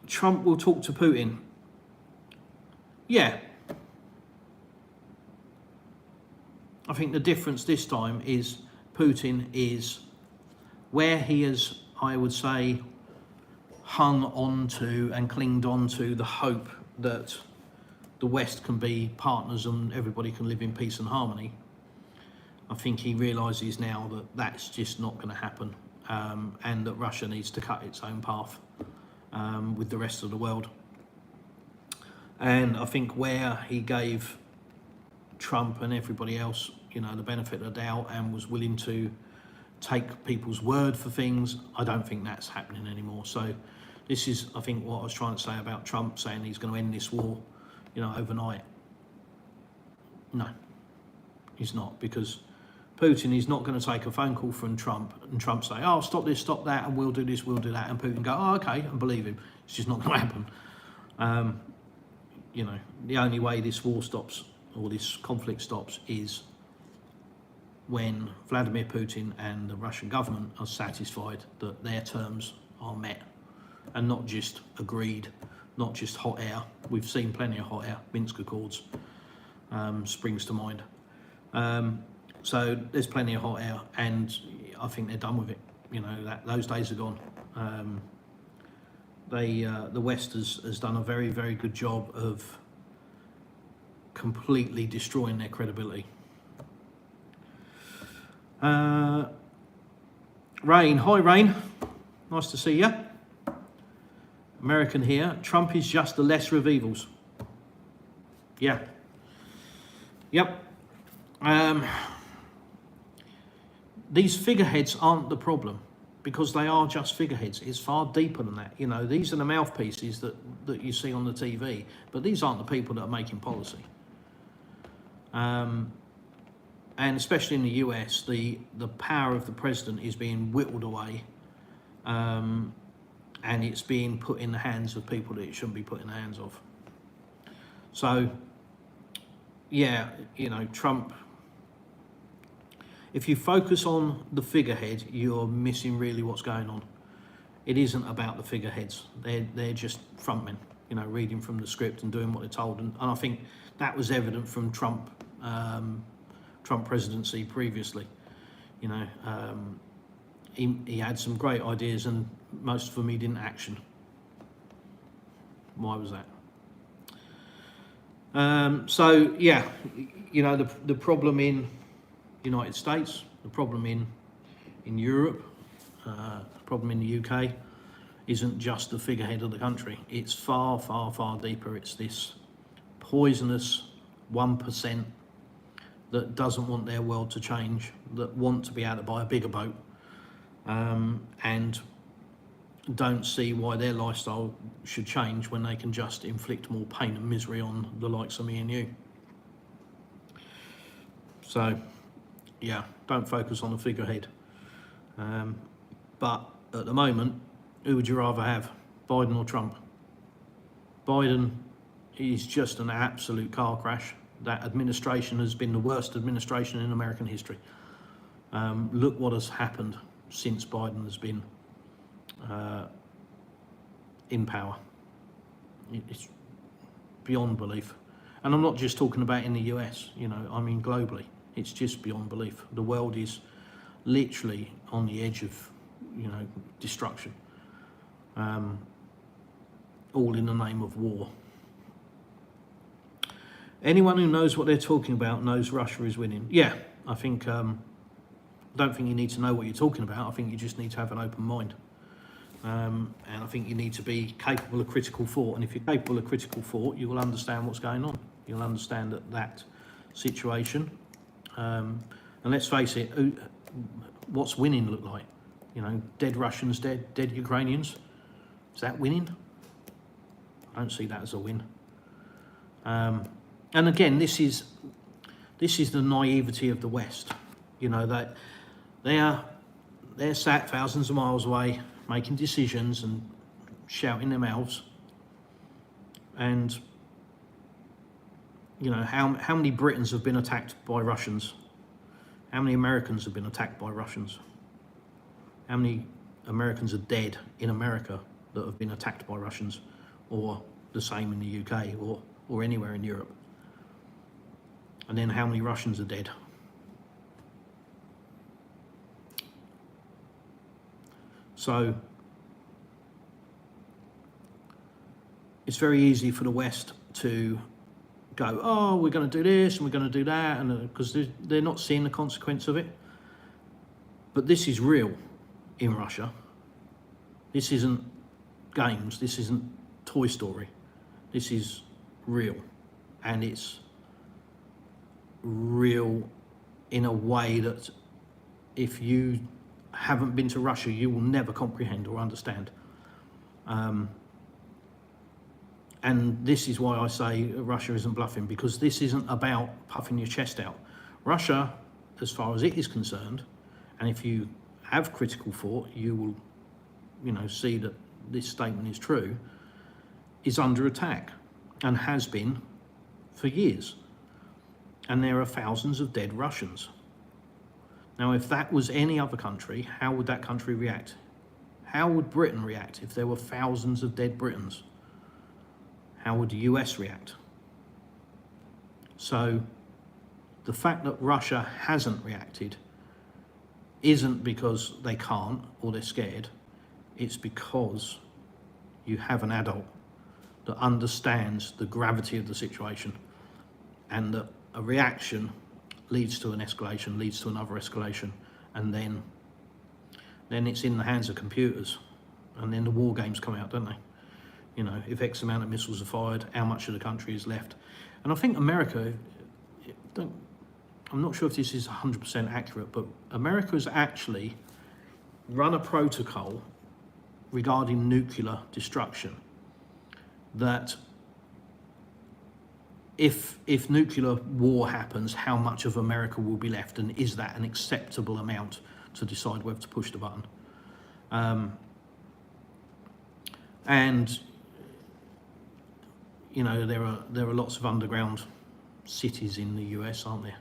Trump will talk to Putin. Yeah. I think the difference this time is Putin is where he has, I would say, hung on to and clinged on to the hope that the West can be partners and everybody can live in peace and harmony. I think he realises now that that's just not going to happen, and that Russia needs to cut its own path with the rest of the world. And I think where he gave Trump and everybody else, you know, the benefit of the doubt and was willing to take people's word for things, I don't think that's happening anymore. So this is, I think, what I was trying to say about Trump saying he's going to end this war, you know, overnight. No, he's not, because Putin is not going to take a phone call from Trump and Trump say, oh, stop this, stop that, and we'll do this, we'll do that, and Putin go, oh, okay, and believe him. It's just not going to happen. You know, the only way this war stops, or this conflict stops, is when Vladimir Putin and the Russian government are satisfied that their terms are met and not just agreed, not just hot air. We've seen plenty of hot air. Minsk Accords springs to mind. So there's plenty of hot air, and I think they're done with it. You know, those days are gone. The West has done a very, very good job of completely destroying their credibility. Rain, hi Rain, nice to see you. American here. Trump is just the lesser of evils. Yeah. Yep. These figureheads aren't the problem, because they are just figureheads. It's far deeper than that. You know, these are the mouthpieces that you see on the TV, but these aren't the people that are making policy. And especially in the US, the power of the president is being whittled away, and it's being put in the hands of people that it shouldn't be put in the hands of. So, yeah, you know, Trump, if you focus on the figurehead, you're missing really what's going on. It isn't about the figureheads. They're just frontmen, you know, reading from the script and doing what they're told. And I think that was evident from Trump presidency previously. You know, he had some great ideas, and most of them he didn't action. Why was that? So yeah, you know, the problem in United States, the problem in Europe, the problem in the UK isn't just the figurehead of the country. It's far, far, far deeper. It's this poisonous 1% that doesn't want their world to change, that want to be able to buy a bigger boat, and don't see why their lifestyle should change when they can just inflict more pain and misery on the likes of me and you. So, yeah, don't focus on the figurehead. But at the moment, who would you rather have, Biden or Trump? Biden is just an absolute car crash. That administration has been the worst administration in American history. Look what has happened since Biden has been in power. It's beyond belief. And I'm not just talking about in the US, you know, I mean globally. It's just beyond belief. The world is literally on the edge of, you know, destruction. All in the name of war. Anyone who knows what they're talking about knows Russia is winning. Yeah, I think, I don't think you need to know what you're talking about. I think you just need to have an open mind. And I think you need to be capable of critical thought. And if you're capable of critical thought, you will understand what's going on. You'll understand that situation. And let's face it, what's winning look like? You know, dead Russians, dead Ukrainians. Is that winning? I don't see that as a win. And again, this is the naivety of the West. You know, that they're sat thousands of miles away, making decisions and shouting their mouths. And you know, how many Britons have been attacked by Russians? How many Americans have been attacked by Russians? How many Americans are dead in America that have been attacked by Russians, or the same in the UK, or anywhere in Europe? And then how many Russians are dead? So it's very easy for the West to go, oh, we're going to do this and we're going to do that, and because they're not seeing the consequence of it. But this is real in Russia. This isn't games. This isn't Toy Story. This is real, and it's real in a way that if you haven't been to Russia, you will never comprehend or understand. And this is why I say Russia isn't bluffing, because this isn't about puffing your chest out. Russia, as far as it is concerned, and if you have critical thought, you will, you know, see that this statement is true, is under attack and has been for years. And there are thousands of dead Russians. Now, if that was any other country, how would that country react? How would Britain react if there were thousands of dead Britons? How would the US react? So the fact that Russia hasn't reacted isn't because they can't or they're scared. It's because you have an adult that understands the gravity of the situation, and that a reaction leads to an escalation, leads to another escalation, and then it's in the hands of computers, and then the war games come out, don't they? You know, if X amount of missiles are fired, how much of the country is left? And I think America, I'm not sure if this is 100% accurate, but America has actually run a protocol regarding nuclear destruction, that if nuclear war happens, how much of America will be left, and is that an acceptable amount to decide whether to push the button? And you know, there are lots of underground cities in the US, aren't there?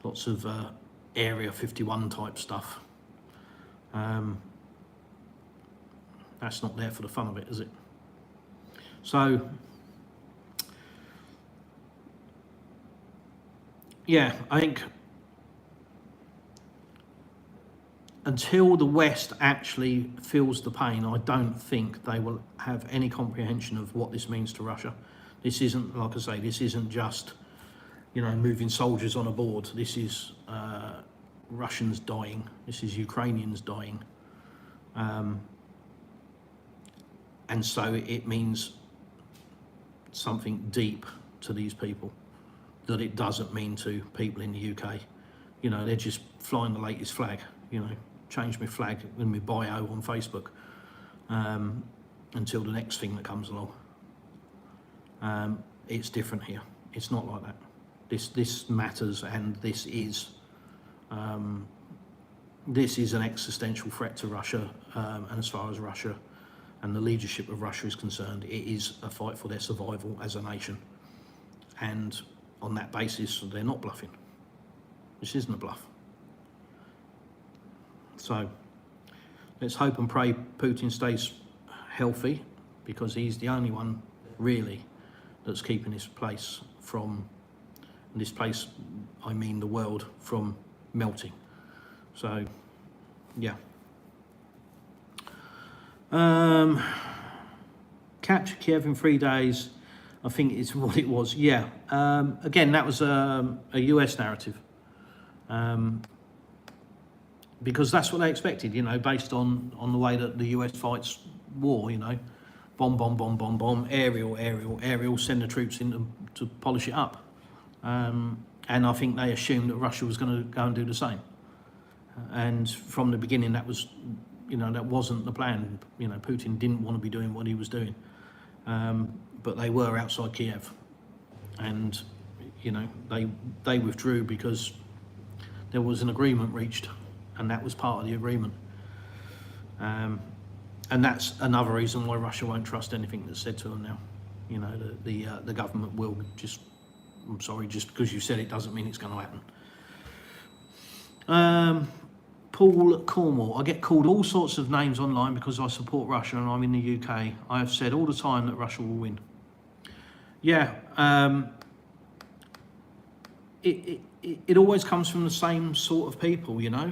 Lots of Area 51 type stuff. That's not there for the fun of it, is it? So yeah, I think until the West actually feels the pain, I don't think they will have any comprehension of what this means to Russia. This isn't, like I say, this isn't just, you know, moving soldiers on a board. This is Russians dying. This is Ukrainians dying. And so it means something deep to these people that it doesn't mean to people in the UK. You know, they're just flying the latest flag, you know, change my flag in my bio on Facebook until the next thing that comes along. It's different here. It's not like that. This matters, and this is an existential threat to Russia, and as far as Russia and the leadership of Russia is concerned, it is a fight for their survival as a nation. And on that basis, they're not bluffing. This isn't a bluff. So let's hope and pray Putin stays healthy, because he's the only one really that's keeping this place from, in this place, I mean the world, from melting. So, yeah. Capture Kiev in 3 days, I think it's what it was. Yeah. Again, that was a US narrative. Because that's what they expected, you know, based on the way that the US fights war, you know. Bomb, bomb, bomb, bomb, bomb, aerial, send the troops in to polish it up. And I think they assumed that Russia was going to go and do the same. And from the beginning, that was, you know, that wasn't the plan. You know, Putin didn't want to be doing what he was doing. But they were outside Kiev. And, you know, they withdrew because there was an agreement reached. And that was part of the agreement. And that's another reason why Russia won't trust anything that's said to them now. You know, the government will just, I'm sorry, just because you said it doesn't mean it's going to happen. Paul Cornwall, I get called all sorts of names online because I support Russia and I'm in the UK. I have said all the time that Russia will win. Yeah, it always comes from the same sort of people, you know.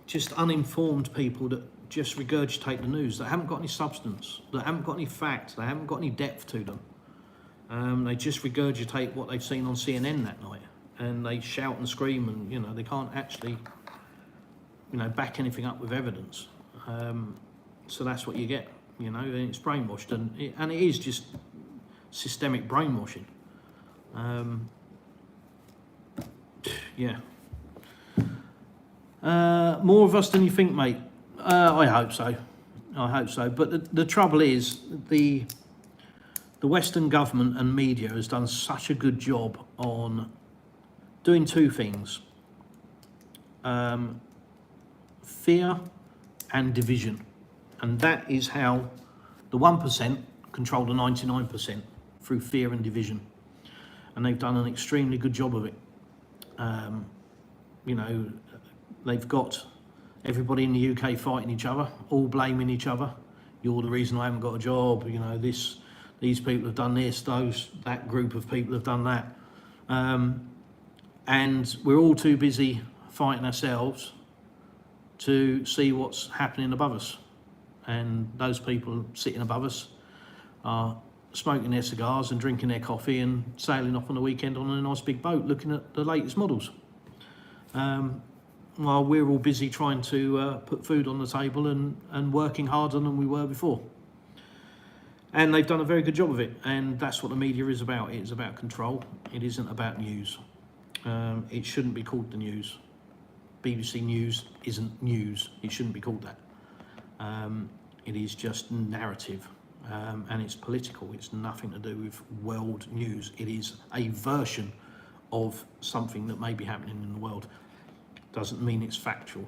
Just uninformed people that just regurgitate the news, that haven't got any substance, that haven't got any facts, they haven't got any depth to them. They just regurgitate what they've seen on CNN that night, and they shout and scream, and you know they can't actually, you know, back anything up with evidence. So that's what you get, you know, and it's brainwashed, and it is just systemic brainwashing. Yeah. More of us than you think, mate. I hope so. I hope so. But the trouble is, the Western government and media has done such a good job on doing two things: fear and division, and that is how the 1% control the 99% through fear and division, and they've done an extremely good job of it. You know, they've got everybody in the UK fighting each other, all blaming each other. You're the reason I haven't got a job. You know, these people have done this, that group of people have done that, and we're all too busy fighting ourselves to see what's happening above us. And those people sitting above us are smoking their cigars and drinking their coffee and sailing off on the weekend on a nice big boat looking at the latest models. While we're all busy trying to put food on the table and working harder than we were before. And they've done a very good job of it, and that's what the media is about. It's about control. It isn't about news. It shouldn't be called the news. BBC News isn't news. It shouldn't be called that. It is just narrative, and it's political. It's nothing to do with world news. It is a version of something that may be happening in the world. Doesn't mean it's factual.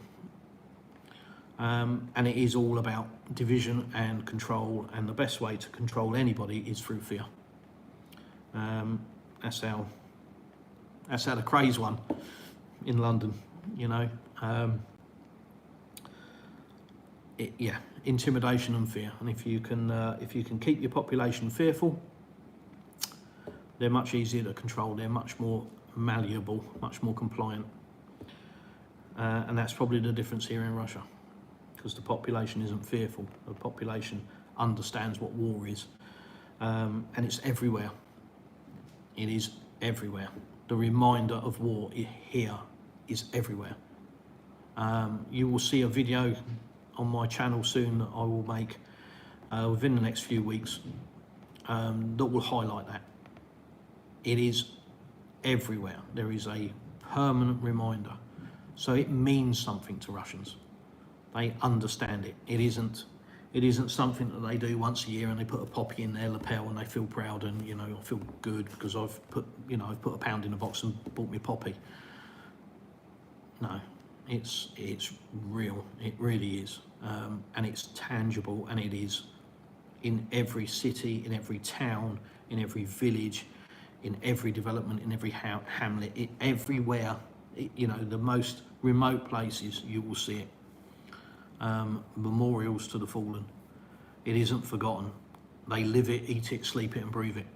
And it is all about division and control, and the best way to control anybody is through fear. That's how the craze won in London, you know. Yeah, intimidation and fear. And if you can keep your population fearful, they're much easier to control. They're much more malleable, much more compliant. And that's probably the difference here in Russia, because the population isn't fearful. The population understands what war is, and it's everywhere. It is everywhere. The reminder of war here is everywhere. You will see a video on my channel soon that I will make within the next few weeks that will highlight that. It is everywhere. There is a permanent reminder. So it means something to Russians. They understand it. It isn't something that they do once a year and they put a poppy in their lapel and they feel proud and, you know, I feel good because I've put a pound in a box and bought me a poppy. No, it's real. It really is. And it's tangible, and it is in every city, in every town, in every village, in every development, in every hamlet, everywhere. You know, the most remote places, you will see it. Memorials to the fallen. It isn't forgotten. They live it, eat it, sleep it and breathe it.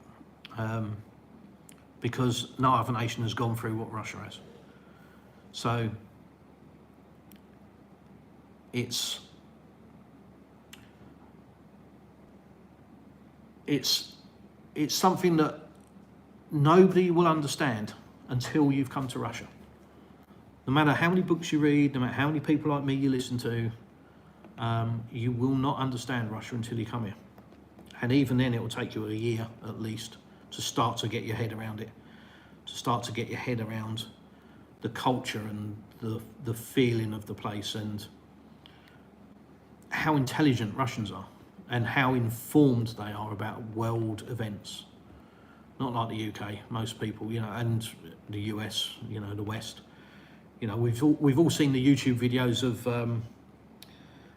Because no other nation has gone through what Russia has. So it's something that nobody will understand until you've come to Russia. No matter how many books you read, no matter how many people like me you listen to, you will not understand Russia until you come here. And even then it will take you a year at least to start to get your head around it, to start to get your head around the culture and the feeling of the place and how intelligent Russians are and how informed they are about world events. Not like the UK, most people, you know, and the US, you know, the West. You know, we've all seen the YouTube videos of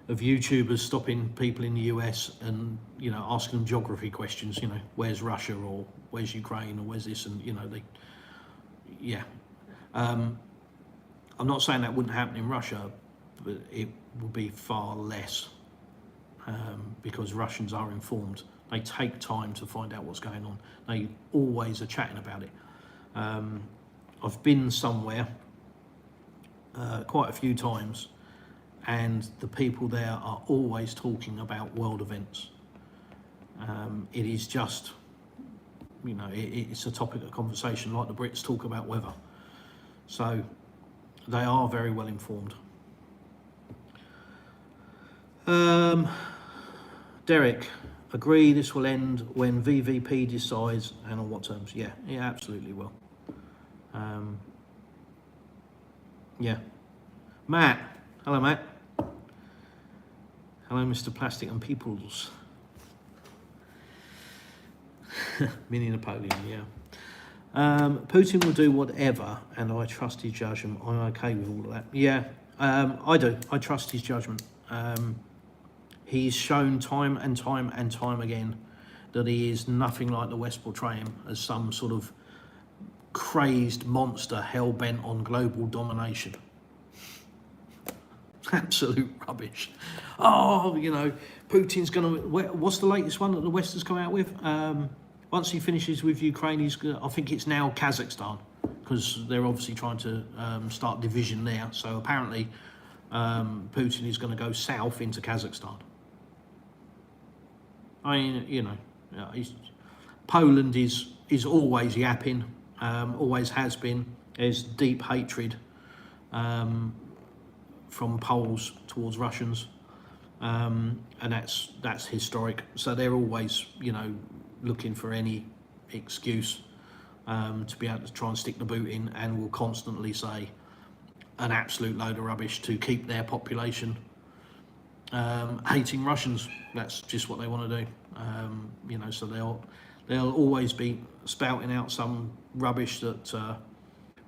YouTubers stopping people in the US and, you know, asking them geography questions, you know, where's Russia or where's Ukraine or where's this, and, you know, I'm not saying that wouldn't happen in Russia, but it would be far less because Russians are informed. They take time to find out what's going on. They always are chatting about it. I've been somewhere quite a few times, and the people there are always talking about world events. It is just, you know, it's a topic of conversation like the Brits talk about weather. So they are very well informed. Derek, agree this will end when VVP decides and on what terms? Yeah, it absolutely will. Yeah. Matt, hello Matt. Hello Mr. Plastic and Peoples. Mini Napoleon, yeah. Putin will do whatever and I trust his judgment. I'm okay with all of that. Yeah, I do. I trust his judgment. He's shown time and time and time again that he is nothing like the West portray him as some sort of crazed monster hell-bent on global domination. Absolute rubbish. Oh, you know, Putin's going to... What's the latest one that the West has come out with? Once he finishes with Ukraine, he's gonna, I think it's now Kazakhstan, because they're obviously trying to start division there. So apparently Putin is going to go south into Kazakhstan. I mean, you know, Poland is always yapping, always has been. There's deep hatred from Poles towards Russians, and that's historic. So they're always, you know, looking for any excuse to be able to try and stick the boot in, and will constantly say an absolute load of rubbish to keep their population hating Russians. That's just what they want to do. You know, so they'll always be spouting out some rubbish that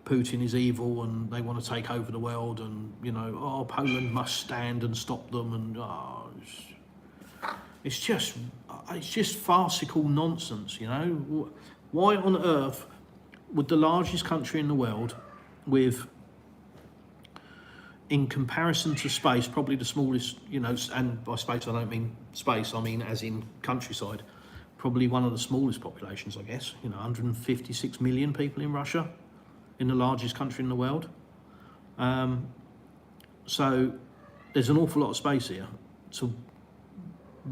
Putin is evil and they want to take over the world, and, you know, oh, Poland must stand and stop them, and it's just farcical nonsense, you know. Why on earth would the largest country in the world, with, in comparison to space, probably the smallest, you know, and by space I don't mean space, I mean as in countryside, probably one of the smallest populations, I guess, you know, 156 million people in Russia, in the largest country in the world. So there's an awful lot of space here. So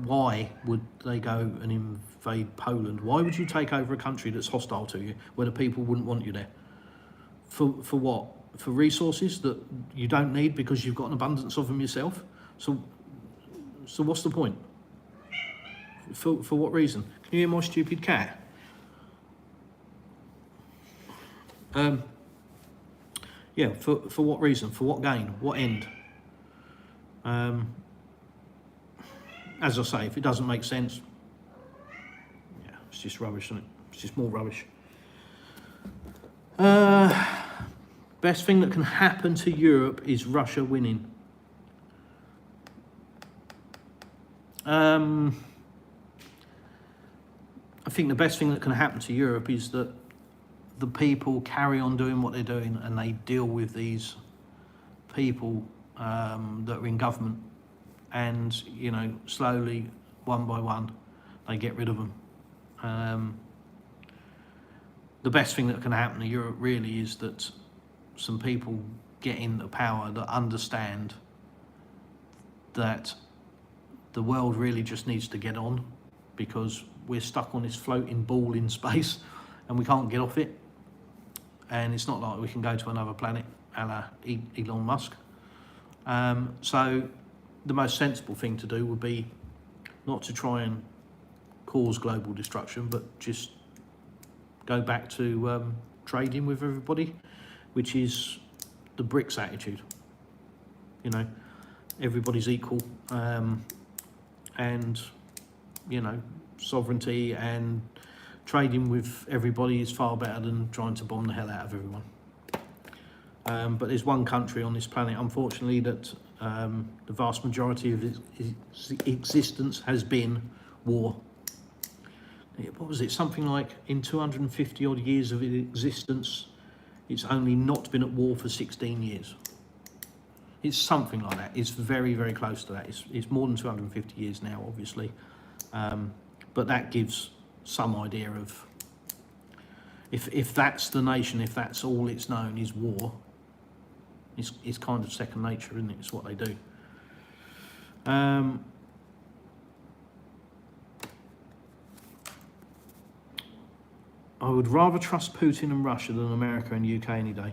why would they go and invade Poland? Why would you take over a country that's hostile to you, where the people wouldn't want you there? For what? For resources that you don't need because you've got an abundance of them yourself? So what's the point? For what reason? Can you hear my stupid cat? Yeah, for what reason? For what gain? What end? As I say, if it doesn't make sense, yeah, it's just rubbish, isn't it? It's just more rubbish. Best thing that can happen to Europe is Russia winning. I think the best thing that can happen to Europe is that the people carry on doing what they're doing and they deal with these people that are in government, and, you know, slowly, one by one, they get rid of them. The best thing that can happen to Europe really is that some people get into power that understand that the world really just needs to get on, because we're stuck on this floating ball in space and we can't get off it. And it's not like we can go to another planet a la Elon Musk. So the most sensible thing to do would be not to try and cause global destruction, but just go back to trading with everybody, which is the BRICS attitude. You know, everybody's equal, and you know, sovereignty and trading with everybody is far better than trying to bomb the hell out of everyone. But there's one country on this planet, unfortunately, that the vast majority of its existence has been war. What was it? Something like in 250 odd years of its existence, it's only not been at war for 16 years. It's something like that. It's very, very close to that. It's more than 250 years now, obviously. But that gives some idea of, if that's the nation, if that's all it's known is war, it's kind of second nature, isn't it? It's what they do. I would rather trust Putin and Russia than America and UK any day.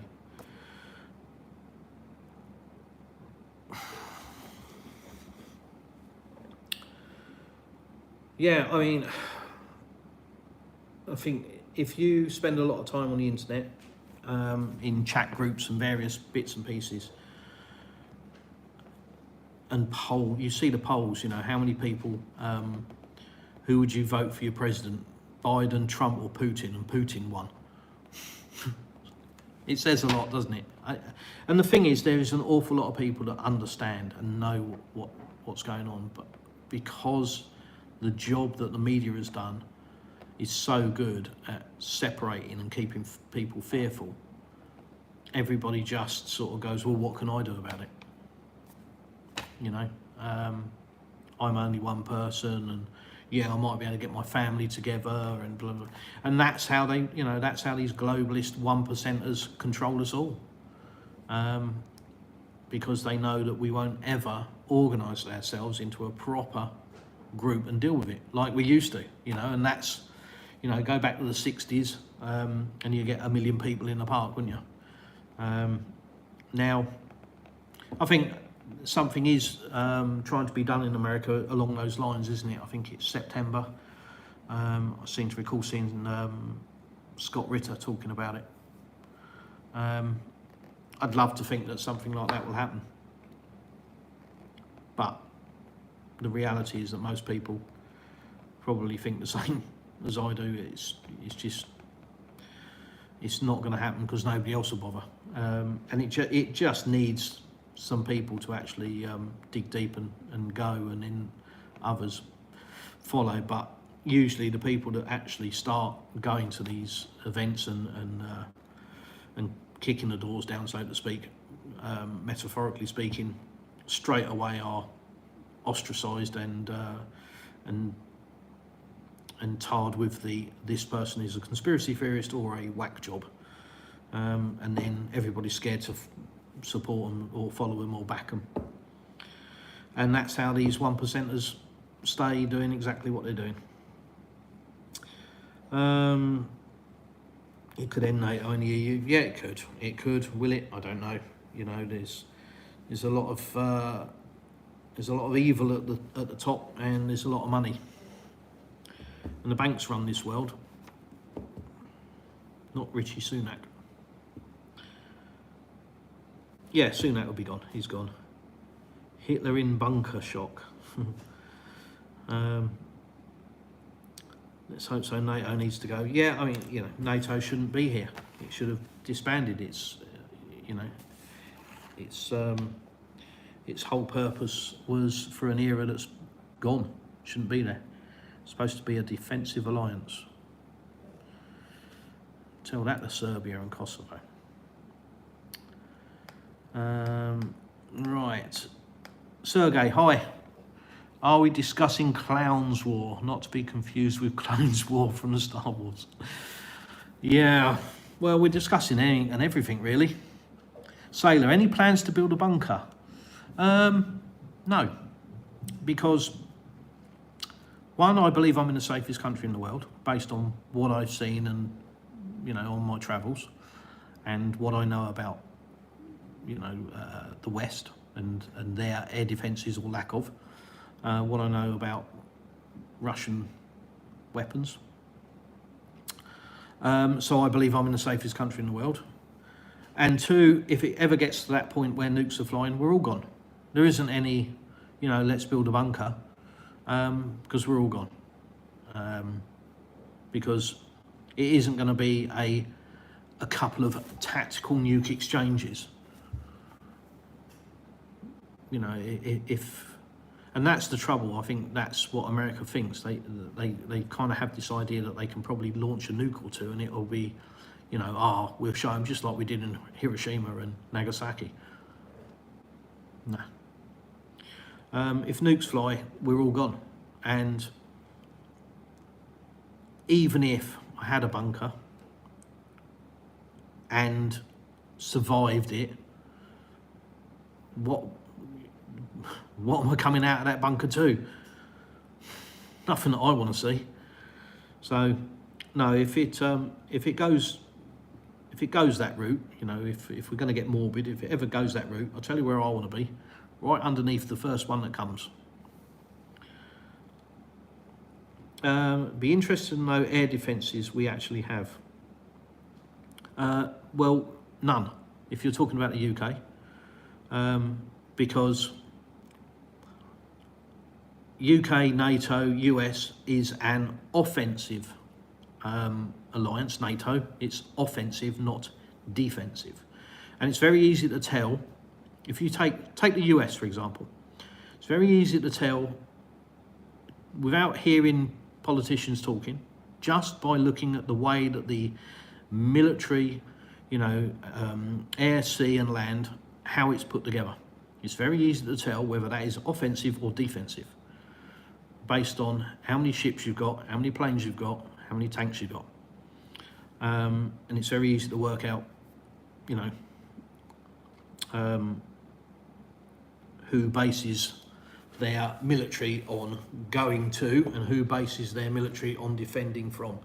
Yeah, I mean, I think if you spend a lot of time on the internet, in chat groups and various bits and pieces, and you see the polls, you know, how many people, who would you vote for your president? Biden, Trump or Putin? And Putin won. It says a lot, doesn't it? And the thing is, there is an awful lot of people that understand and know what's going on, but because the job that the media has done is so good at separating and keeping people fearful, everybody just sort of goes, well, what can I do about it? You know, I'm only one person, and yeah, I might be able to get my family together and blah, blah. And that's how they, you know, that's how these globalist 1%ers control us all. Because they know that we won't ever organise ourselves into a proper group and deal with it like we used to, you know. And that's, you know, go back to the 60s, and you get 1 million people in the park, wouldn't you? Now, I think something is trying to be done in America along those lines, isn't it? I think it's September. I seem to recall seeing Scott Ritter talking about it. I'd love to think that something like that will happen. But the reality is that most people probably think the same as I do. It's not going to happen because nobody else will bother. And it just needs some people to actually dig deep and go, and then others follow. But usually the people that actually start going to these events and kicking the doors down, so to speak, metaphorically speaking, straight away are ostracised and tarred with this person is a conspiracy theorist or a whack job, and then everybody's scared to support them or follow them or back them. And that's how these 1%ers stay doing exactly what they're doing. It could end NATO in the EU. Yeah, it could. It could. Will it? I don't know. You know, there's a lot of evil at the top, and there's a lot of money. And the banks run this world, not Richie Sunak. Yeah, Sunak will be gone. He's gone. Hitler in bunker shock. Let's hope so. NATO needs to go. Yeah, I mean, you know, NATO shouldn't be here. It should have disbanded. Its whole purpose was for an era that's gone. Shouldn't be there. It's supposed to be a defensive alliance. Tell that to Serbia and Kosovo. Right. Sergey, hi. Are we discussing Clowns War? Not to be confused with Clones War from the Star Wars. Yeah, well, we're discussing anything and everything, really. Sailor, any plans to build a bunker? No, because one, I believe I'm in the safest country in the world, based on what I've seen and, on my travels, and what I know about, the West and their air defences or lack of. What I know about Russian weapons. So I believe I'm in the safest country in the world. And two, if it ever gets to that point where nukes are flying, we're all gone. There isn't any, let's build a bunker, because we're all gone. Because it isn't going to be a couple of tactical nuke exchanges. And that's the trouble. I think that's what America thinks. They kind of have this idea that they can probably launch a nuke or two, and it will be, we'll show them just like we did in Hiroshima and Nagasaki. No. If nukes fly, we're all gone. And even if I had a bunker and survived it, what am I coming out of that bunker to? Nothing that I want to see. So, no, if it goes that route, if we're going to get morbid, if it ever goes that route, I'll tell you where I want to be, right underneath the first one that comes. Be interested to know air defences we actually have. Well, none, if you're talking about the UK, because UK, NATO, US is an offensive alliance, NATO. It's offensive, not defensive. And it's very easy to tell, if you take the US, for example, it's very easy to tell without hearing politicians talking, just by looking at the way that the military, air, sea and land, how it's put together. It's very easy to tell whether that is offensive or defensive, based on how many ships you've got, how many planes you've got, how many tanks you've got. And it's very easy to work out, who bases their military on going to and who bases their military on defending from.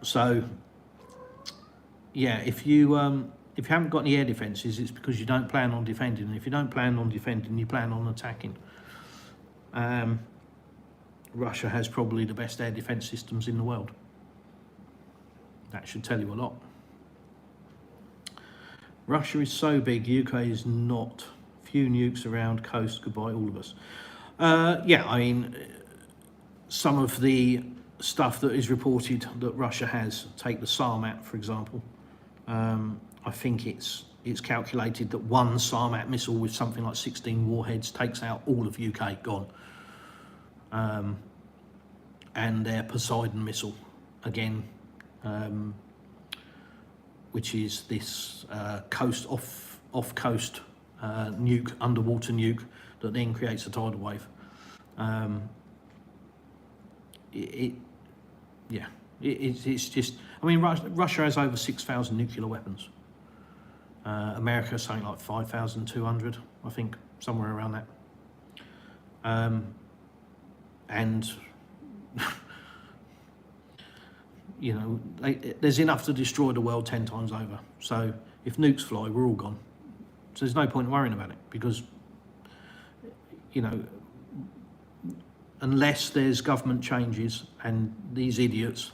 So, yeah, if you haven't got any air defences, it's because you don't plan on defending. And if you don't plan on defending, you plan on attacking. Russia has probably the best air defence systems in the world. That should tell you a lot. Russia is so big, UK is not. Few nukes around coast, goodbye all of us. Yeah, I mean, some of the stuff that is reported that Russia has, take the Sarmat for example, I think it's calculated that one Sarmat missile with something like 16 warheads takes out all of UK, gone. And their Poseidon missile, again, which is this coast off coast nuke, underwater nuke that then creates a tidal wave. It's just, I mean, Russia has over 6,000 nuclear weapons. America has something like 5,200, I think, somewhere around that. And there's enough to destroy the world 10 times over. So if nukes fly, we're all gone. So there's no point in worrying about it, because unless there's government changes and these idiots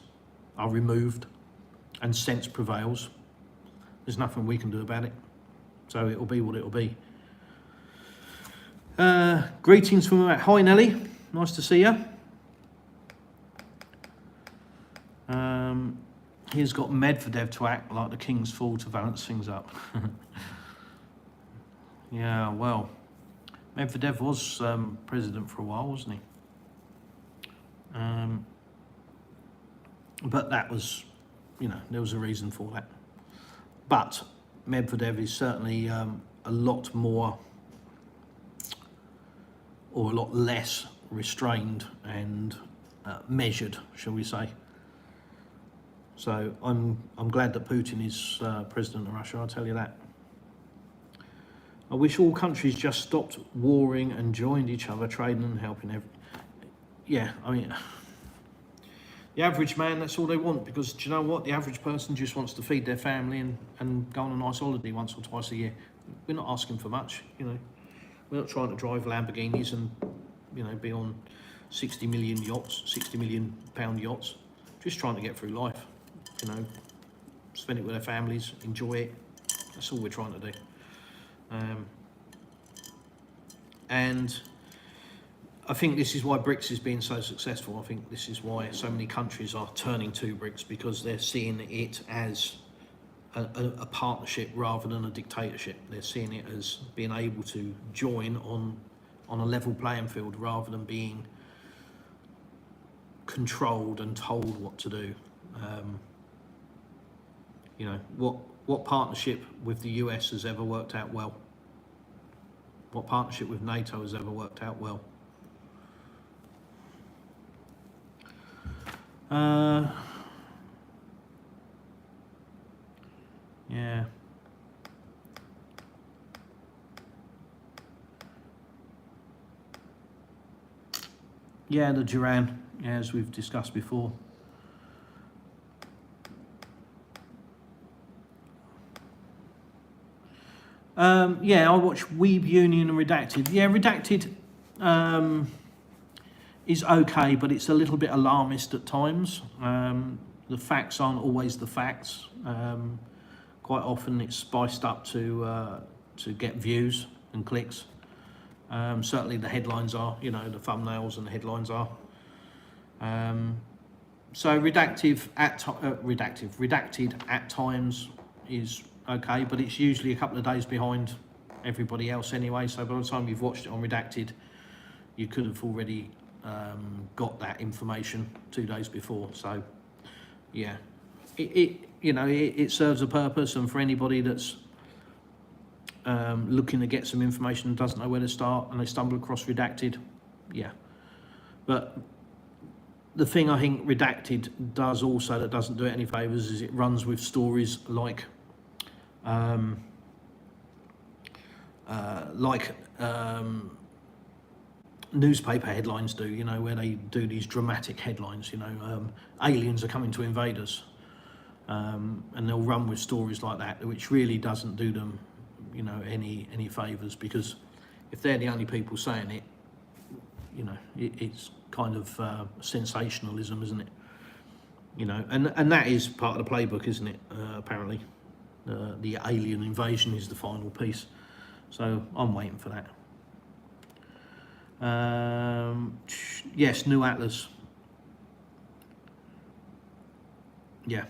are removed and sense prevails, there's nothing we can do about it. So it'll be what it'll be. Greetings from Matt. Hi Nelly, nice to see you. He's got Medvedev to act like the King's Fall to balance things up. Yeah, well, Medvedev was president for a while, wasn't he? But that was, there was a reason for that. But Medvedev is certainly a lot more or a lot less restrained and measured, shall we say. So I'm glad that Putin is president of Russia, I'll tell you that. I wish all countries just stopped warring and joined each other, trading and helping. Yeah, I mean, the average man, that's all they want, because do you know what? The average person just wants to feed their family and go on a nice holiday once or twice a year. We're not asking for much, you know. We're not trying to drive Lamborghinis and, you know, be on 60 million yachts, 60 million pound yachts. Just trying to get through life, you know, spend it with their families, enjoy it. That's all we're trying to do. And I think this is why BRICS is being so successful. I think this is why so many countries are turning to BRICS, because they're seeing it as a partnership rather than a dictatorship. They're seeing it as being able to join on a level playing field rather than being controlled and told what to do. You know, what partnership with the US has ever worked out well? What partnership with NATO has ever worked out well? Yeah. Yeah, the Duran, as we've discussed before. Yeah, I watch Weeb Union and Redacted. Yeah, Redacted is okay, but it's a little bit alarmist at times. The facts aren't always the facts. Quite often it's spiced up to get views and clicks. Certainly the headlines are, you know, the thumbnails and the headlines are. So Redacted at times is okay, but it's usually a couple of days behind everybody else anyway. So by the time you've watched it on Redacted, you could have already got that information 2 days before. So yeah, it serves a purpose, and for anybody that's looking to get some information and doesn't know where to start and they stumble across Redacted, yeah. But the thing I think Redacted does also that doesn't do it any favours is it runs with stories like newspaper headlines do, you know, where they do these dramatic headlines, you know, aliens are coming to invade us, and they'll run with stories like that, which really doesn't do them, you know, any favours, because if they're the only people saying it, you know, it's kind of sensationalism, isn't it? You know, and that is part of the playbook, isn't it? Apparently, the alien invasion is the final piece, so I'm waiting for that. Yes, New Atlas. Yeah.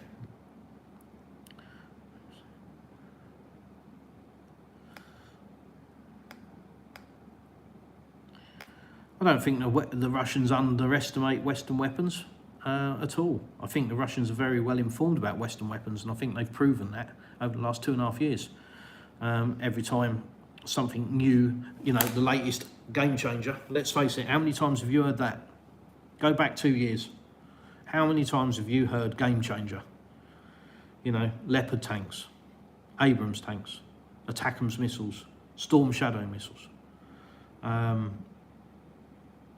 I don't think the Russians underestimate Western weapons at all. I think the Russians are very well informed about Western weapons, and I think they've proven that over the last 2.5 years. Every time something new, you know, the latest game changer, let's face it, how many times have you heard that? Go back 2 years. How many times have you heard game changer? You know, Leopard tanks, Abrams tanks, ATACMS missiles, Storm Shadow missiles.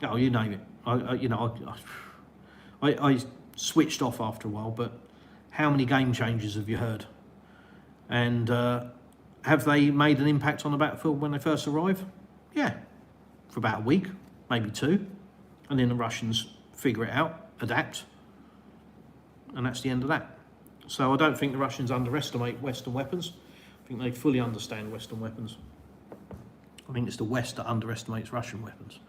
Oh, you name it. I switched off after a while, but how many game changers have you heard? And have they made an impact on the battlefield when they first arrive? Yeah, for about a week, maybe 2. And then the Russians figure it out, adapt, and that's the end of that. So I don't think the Russians underestimate Western weapons. I think they fully understand Western weapons. I think it's the West that underestimates Russian weapons.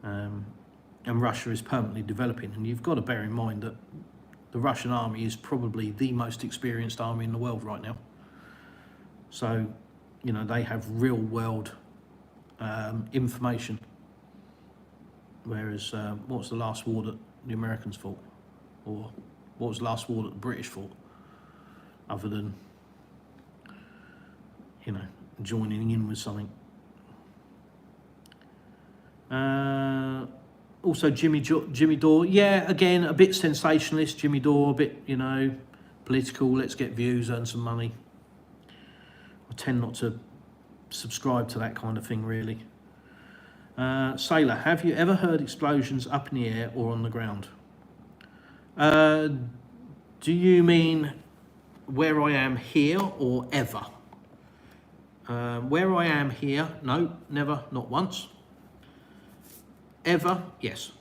And Russia is permanently developing, and you've got to bear in mind that the Russian army is probably the most experienced army in the world right now. So, you know, they have real world information. Whereas, what was the last war that the Americans fought? Or what was the last war that the British fought? Other than, you know, joining in with something. Also Jimmy Dore, yeah, again, a bit sensationalist. Jimmy Dore, a bit, you know, political, let's get views, earn some money. I tend not to subscribe to that kind of thing, really. Sailor, have you ever heard explosions up in the air or on the ground? Do you mean where I am here or ever? Where I am here, no, never, not once. Ever, yes.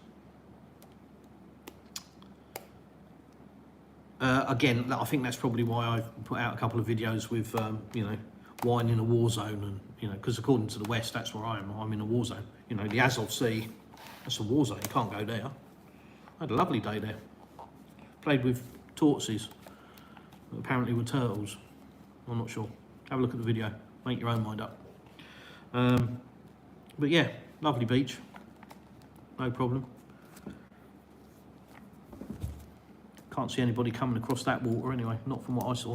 Again, I think that's probably why I've put out a couple of videos with, you know, wine in a war zone, and, you know, because according to the West, that's where I am. I'm in a war zone. You know, the Azov Sea, that's a war zone. You can't go there. I had a lovely day there. Played with tortoises, that apparently were turtles. I'm not sure. Have a look at the video. Make your own mind up. But yeah, lovely beach. No problem. Can't see anybody coming across that water anyway, not from what I saw.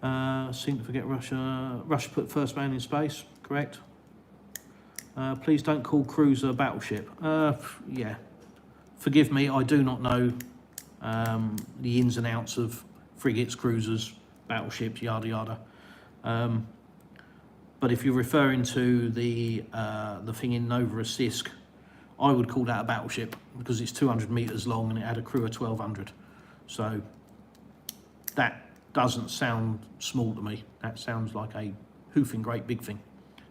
No. Seem to forget Russia. Russia put first man in space, correct. Please don't call cruiser a battleship. Yeah. Forgive me, I do not know the ins and outs of frigates, cruisers, battleships, yada yada. But if you're referring to the thing in Novorossiysk, I would call that a battleship because it's 200 meters long and it had a crew of 1,200. So that doesn't sound small to me. That sounds like a hoofing great big thing.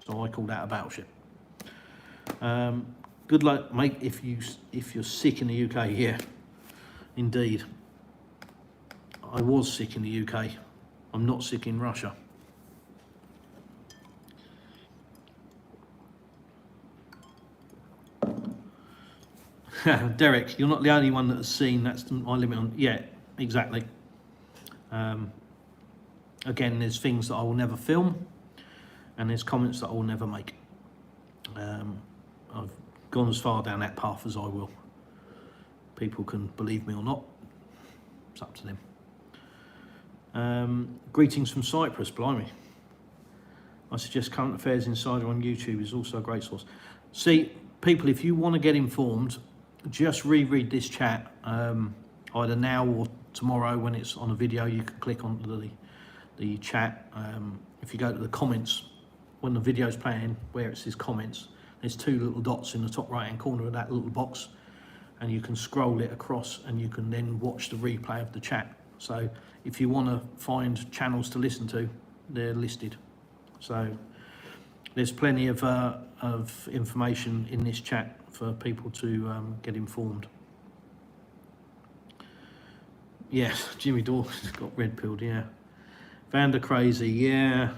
So I call that a battleship. Good luck, mate, if you're sick in the UK. Yeah, indeed. I was sick in the UK. I'm not sick in Russia. Derek, you're not the only one that has seen. That's my limit on. Yeah, exactly. Again, there's things that I will never film, and there's comments that I will never make. I've gone as far down that path as I will. People can believe me or not. It's up to them. Greetings from Cyprus, blimey. I suggest Current Affairs Insider on YouTube is also a great source. See, people, if you want to get informed, just reread this chat either now or tomorrow when it's on a video. You can click on the chat. If you go to the comments, when the video's playing, where it says comments, there's two little dots in the top right hand corner of that little box, and you can scroll it across and you can then watch the replay of the chat. So if you want to find channels to listen to, they're listed. So there's plenty of information in this chat for people to get informed. Yes, Jimmy Dawson's got red pilled, yeah. Vander Crazy, yeah.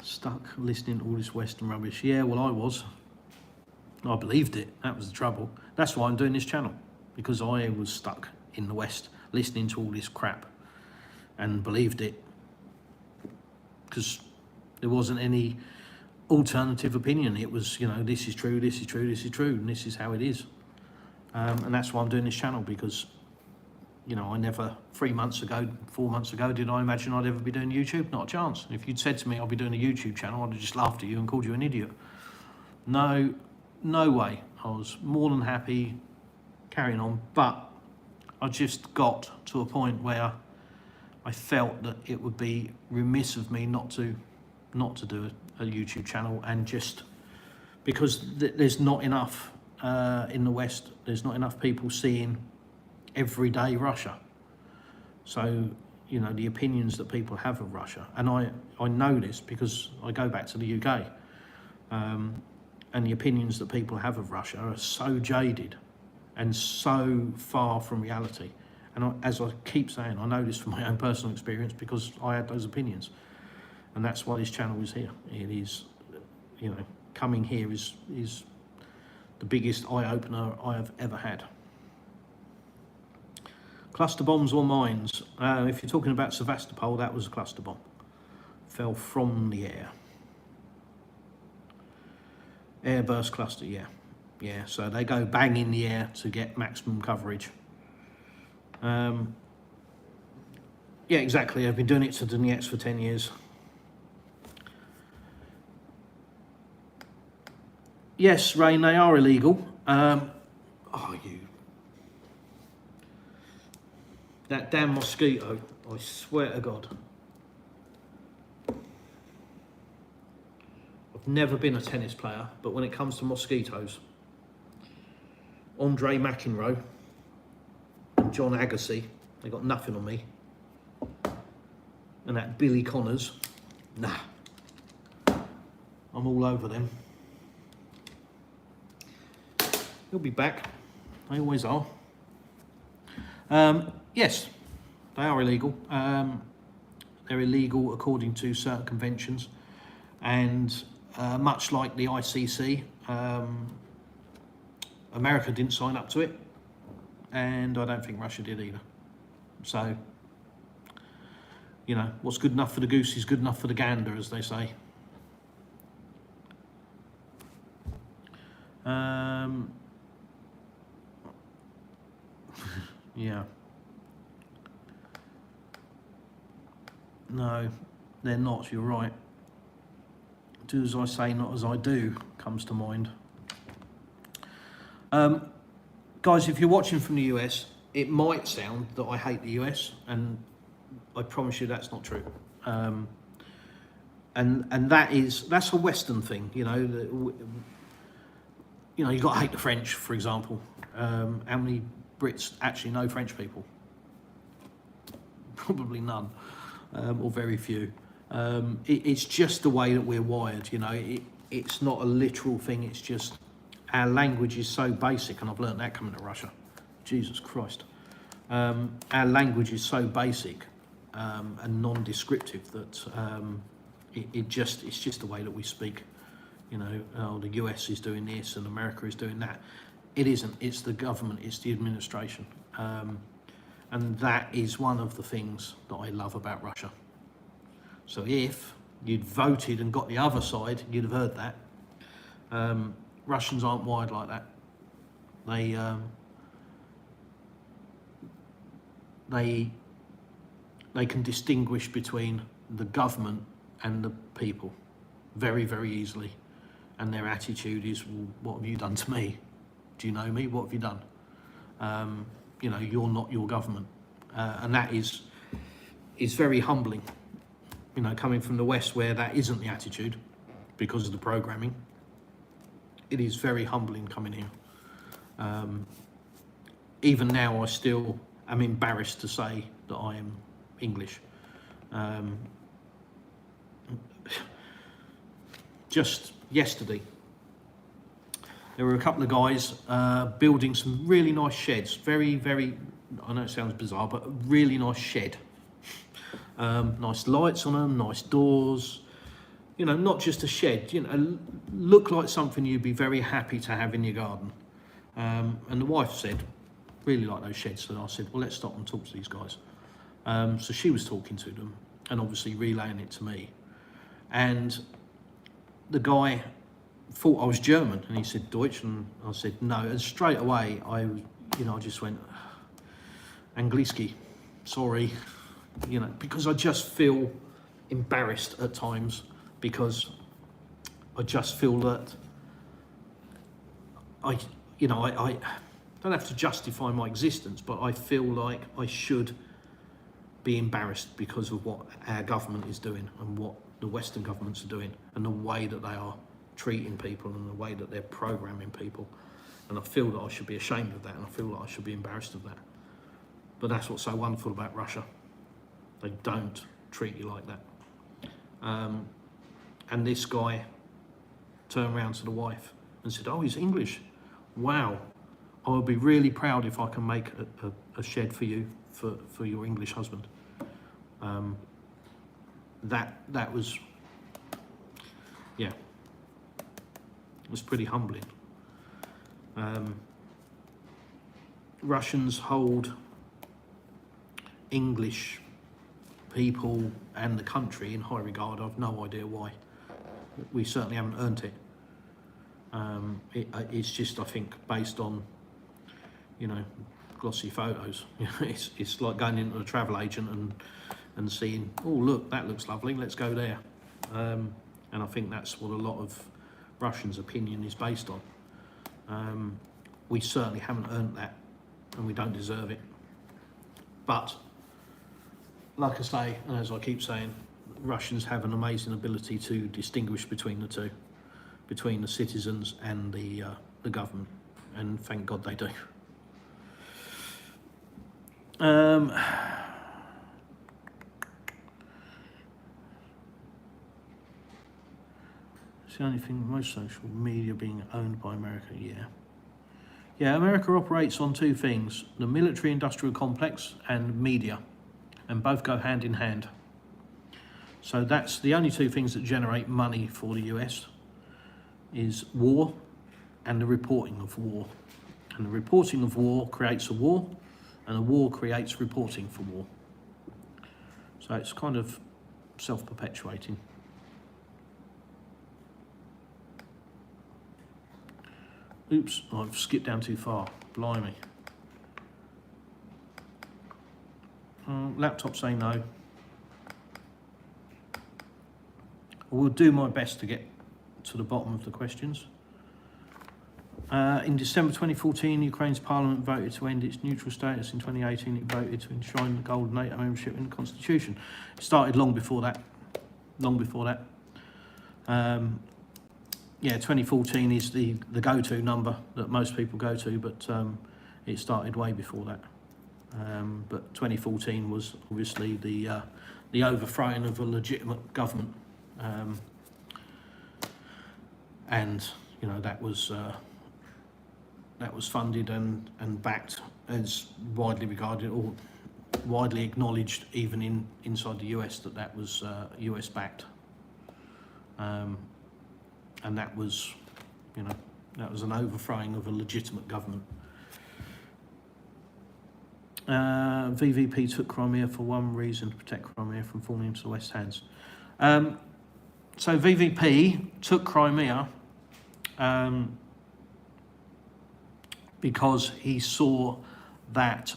Stuck listening to all this Western rubbish. Yeah, well, I was. I believed it. That was the trouble. That's why I'm doing this channel, because I was stuck in the West listening to all this crap and believed it, because there wasn't any alternative opinion. It was, you know, this is true, this is true, this is true, and this is how it is. And that's why I'm doing this channel, because, you know, I never, 3 months ago, 4 months ago, did I imagine I'd ever be doing YouTube? Not a chance. If you'd said to me I'll be doing a YouTube channel, I'd have just laughed at you and called you an idiot. No way. I was more than happy carrying on, but I just got to a point where I felt that it would be remiss of me not to do a YouTube channel, and just because there's not enough in the West, there's not enough people seeing everyday Russia. So, you know, the opinions that people have of Russia, and I know this because I go back to the UK, and the opinions that people have of Russia are so jaded and so far from reality. And as I keep saying, I know this from my own personal experience because I had those opinions. And that's why this channel is here. It is, you know, coming here is the biggest eye-opener I have ever had. Cluster bombs or mines? If you're talking about Sevastopol, that was a cluster bomb. Fell from the air. Airburst cluster, yeah. Yeah, so they go bang in the air to get maximum coverage. Yeah, exactly. I've been doing it to Donetsk for 10 years. Yes, Rain, they are illegal. That damn mosquito, I swear to God. I've never been a tennis player, but when it comes to mosquitoes, Andre McEnroe and John Agassi, they got nothing on me. And that Billy Connors, nah. I'm all over them. He'll be back. They always are. Yes, they are illegal. They're illegal according to certain conventions. And much like the ICC, America didn't sign up to it. And I don't think Russia did either. So, you know, what's good enough for the goose is good enough for the gander, as they say. Yeah. No, they're not, you're right. Do as I say, not as I do, comes to mind. Guys, if you're watching from the US, it might sound that I hate the US, and I promise you that's not true. And that's a Western thing, you know. You've got to hate the French, for example. How many Brits actually know French people? Probably none, or very few. It's just the way that we're wired, you know. It's not a literal thing, it's just our language is so basic, and I've learned that coming to Russia. Jesus Christ. Our language is so basic and non-descriptive that it's just the way that we speak. You know, oh, the US is doing this and America is doing that. It isn't. It's the government. It's the administration. And that is one of the things that I love about Russia. So if you'd voted and got the other side, you'd have heard that. Russians aren't wired like that. They can distinguish between the government and the people very, very easily. And their attitude is, well, what have you done to me? Do you know me? What have you done? You know, you're not your government. And that is very humbling. You know, coming from the West where that isn't the attitude because of the programming. It is very humbling coming here. Even now, I still am embarrassed to say that I am English. Just yesterday, there were a couple of guys building some really nice sheds. Very, very, I know it sounds bizarre, but a really nice shed. Nice lights on them, nice doors. You know, not just a shed, you know, look like something you'd be very happy to have in your garden. And the wife said, really like those sheds. So I said, well, let's stop and talk to these guys. So she was talking to them and obviously relaying it to me. And the guy thought I was German, and he said Deutsch, and I said no. And straight away, I just went, Angliski, sorry, you know, because I just feel embarrassed at times, because I just feel that I don't have to justify my existence, but I feel like I should be embarrassed because of what our government is doing and what the Western governments are doing and the way that they are treating people and the way that they're programming people. And I feel that I should be ashamed of that, and I feel that I should be embarrassed of that. But that's what's so wonderful about Russia. They don't treat you like that. And this guy turned around to the wife and said, oh, he's English. Wow. I would be really proud if I can make a shed for you, for your English husband. That was, yeah, it was pretty humbling. Russians hold English people and the country in high regard. I've no idea why. We certainly haven't earned it. It's just, I think, based on, you know, glossy photos. It's like going into a travel agent and and seeing, oh look, that looks lovely, let's go there. And I think that's what a lot of Russians' opinion is based on. We certainly haven't earned that, and we don't deserve it. But like I say, and as I keep saying, Russians have an amazing ability to distinguish between the two, between the citizens and the government, and thank God they do. It's the only thing, most social media being owned by America, yeah. Yeah, America operates on two things, the military-industrial complex and media, and both go hand in hand. So that's the only two things that generate money for the US, is war and the reporting of war. And the reporting of war creates a war, and a war creates reporting for war. So it's kind of self-perpetuating. Oops, I've skipped down too far, blimey. Laptop say no. I will do my best to get to the bottom of the questions. In December 2014, Ukraine's parliament voted to end its neutral status. In 2018, it voted to enshrine the gold NATO membership in the constitution. It started long before that. Yeah, 2014 is the go-to number that most people go to, but it started way before that. But 2014 was obviously the overthrowing of a legitimate government, and you know that was funded and backed, as widely regarded or widely acknowledged, even inside the US, that was US backed. And that was, you know, that was an overthrowing of a legitimate government. VVP took Crimea for one reason, to protect Crimea from falling into the West hands. So VVP took Crimea because he saw that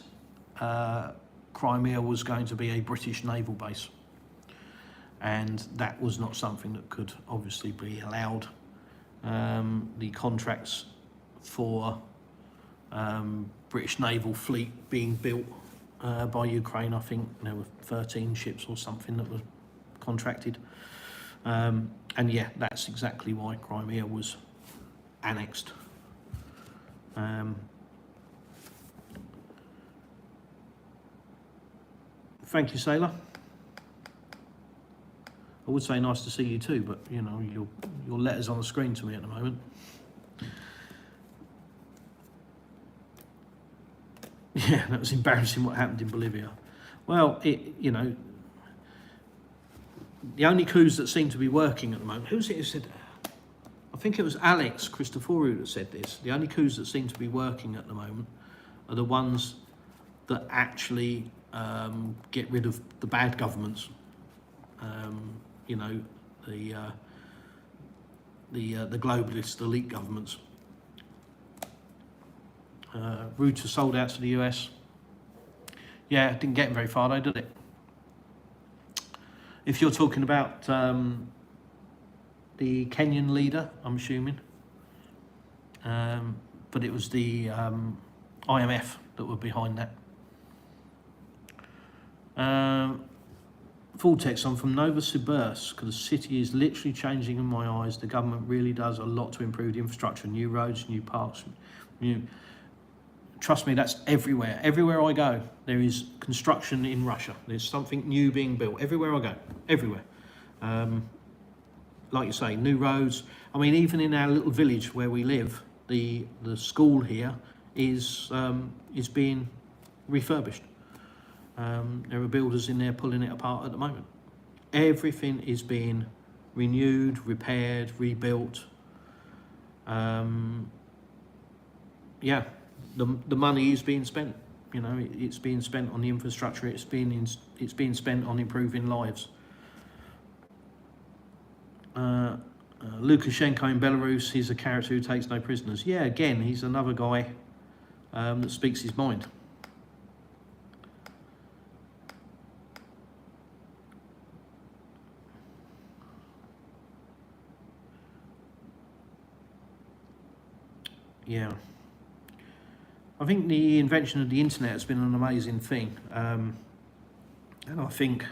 Crimea was going to be a British naval base. And that was not something that could obviously be allowed. The contracts for British naval fleet being built by Ukraine, I think there were 13 ships or something that were contracted. And yeah, that's exactly why Crimea was annexed. Thank you, Sailor. I would say nice to see you too, but you know, your letter's on the screen to me at the moment. Yeah, that was embarrassing what happened in Bolivia. Well, you know, the only coups that seem to be working at the moment, who's it who said, I think it was Alex Christoforou that said this, the only coups that seem to be working at the moment are the ones that actually get rid of the bad governments. You know, the globalist elite governments. Reuters sold out to the US. Yeah, it didn't get very far though, did it? If you're talking about the Kenyan leader, I'm assuming, but it was the IMF that were behind that. Full text, I'm from Novosibirsk. The city is literally changing in my eyes. The government really does a lot to improve the infrastructure, new roads, new parks. Trust me, that's everywhere. Everywhere I go, there is construction in Russia. There's something new being built. Everywhere I go, everywhere. Like you say, new roads. I mean, even in our little village where we live, the school here is being refurbished. There are builders in there pulling it apart at the moment. Everything is being renewed, repaired, rebuilt. Yeah, the money is being spent. You know, it's being spent on the infrastructure. It's being spent on improving lives. Lukashenko in Belarus, he's a character who takes no prisoners. Yeah, again, he's another guy that speaks his mind. Yeah. I think the invention of the internet has been an amazing thing. And I think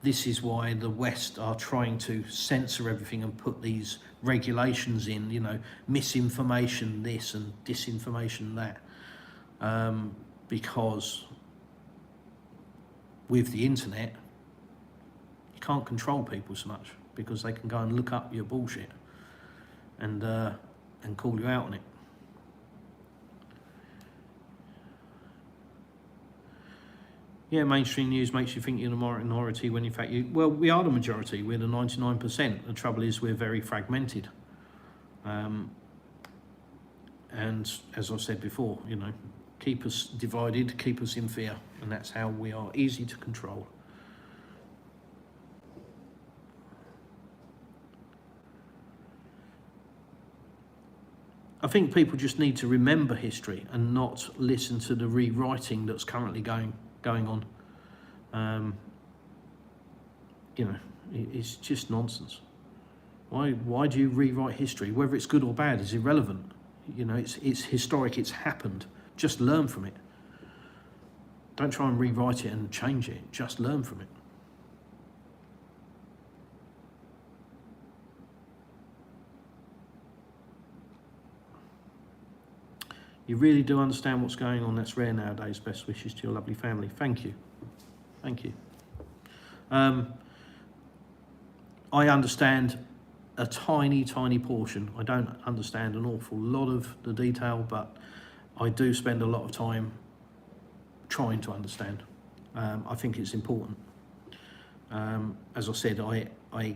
this is why the West are trying to censor everything and put these regulations in, misinformation this and disinformation that. Because with the internet, you can't control people so much because they can go and look up your bullshit and call you out on it. Yeah, mainstream news makes you think you're the minority when in fact we are the majority. We're the 99%. The trouble is we're very fragmented. And as I've said before, keep us divided, keep us in fear, and that's how we are easy to control. I think people just need to remember history and not listen to the rewriting that's currently going on. It's just nonsense. Why do you rewrite history? Whether it's good or bad is irrelevant. It's historic, it's happened. Just learn from it. Don't try and rewrite it and change it. Just learn from it. You really do understand what's going on. That's rare nowadays. Best wishes to your lovely family. Thank you. Thank you. I understand a tiny portion. I don't understand an awful lot of the detail, but I do spend a lot of time trying to understand. I think it's important. As I said, I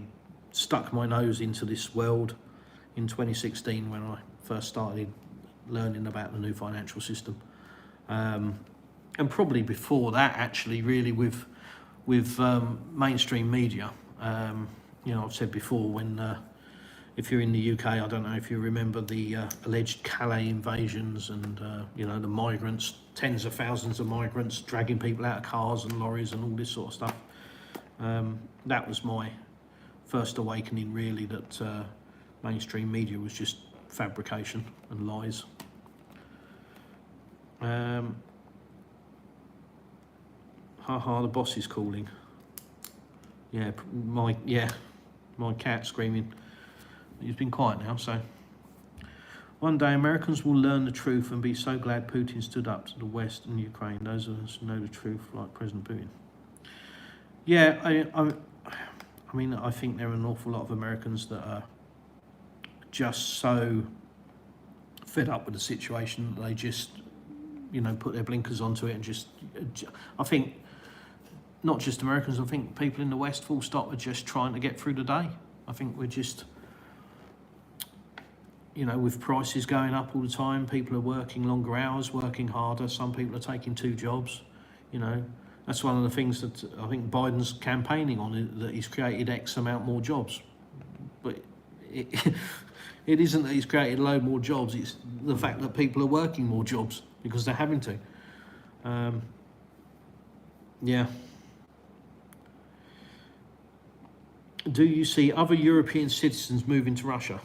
stuck my nose into this world in 2016 when I first started learning about the new financial system, and probably before that, actually, really with mainstream media. I've said before, when if you're in the UK, I don't know if you remember the alleged Calais invasions and the migrants, tens of thousands of migrants dragging people out of cars and lorries and all this sort of stuff. That was my first awakening, really, that mainstream media was just fabrication and lies. The boss is calling. My cat screaming. He's been quiet now, so. One day Americans will learn the truth and be so glad Putin stood up to the West and Ukraine. Those of us who know the truth, like President Putin. Yeah, I think there are an awful lot of Americans that are just so fed up with the situation that they just, put their blinkers onto it and just. I think not just Americans. I think people in the West, full stop, are just trying to get through the day. I think we're just. With prices going up all the time, people are working longer hours, working harder. Some people are taking 2 jobs. That's one of the things that I think Biden's campaigning on, that he's created X amount more jobs. But it isn't that he's created a load more jobs, it's the fact that people are working more jobs because they're having to. Yeah. Do you see other European citizens moving to Russia?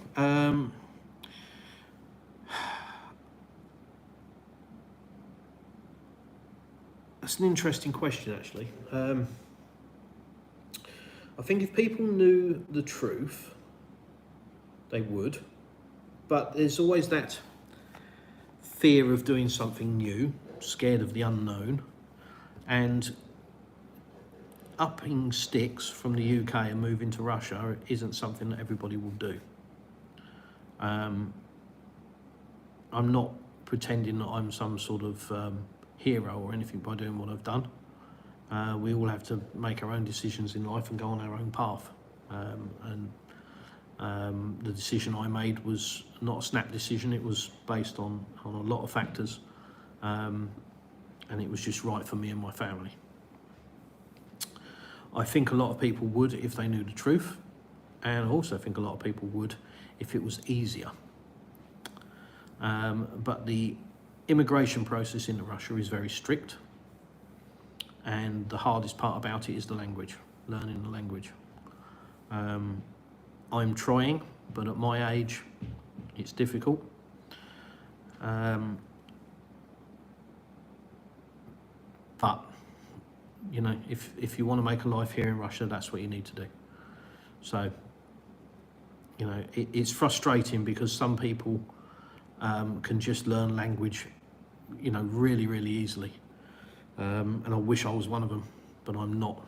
That's an interesting question, actually. I think if people knew the truth, they would. But there's always that fear of doing something new, scared of the unknown, and upping sticks from the UK and moving to Russia isn't something that everybody will do. I'm not pretending that I'm some sort of hero or anything by doing what I've done. We all have to make our own decisions in life and go on our own path. The decision I made was not a snap decision. It was based on a lot of factors, and it was just right for me and my family. I think a lot of people would if they knew the truth, and I also think a lot of people would if it was easier. But the immigration process into Russia is very strict, and the hardest part about it is the language, learning the language. I'm trying, but at my age, it's difficult. But you know, if you want to make a life here in Russia, that's what you need to do. So, you know, it's frustrating because some people can just learn language, you know, really, really easily. And I wish I was one of them, but I'm not.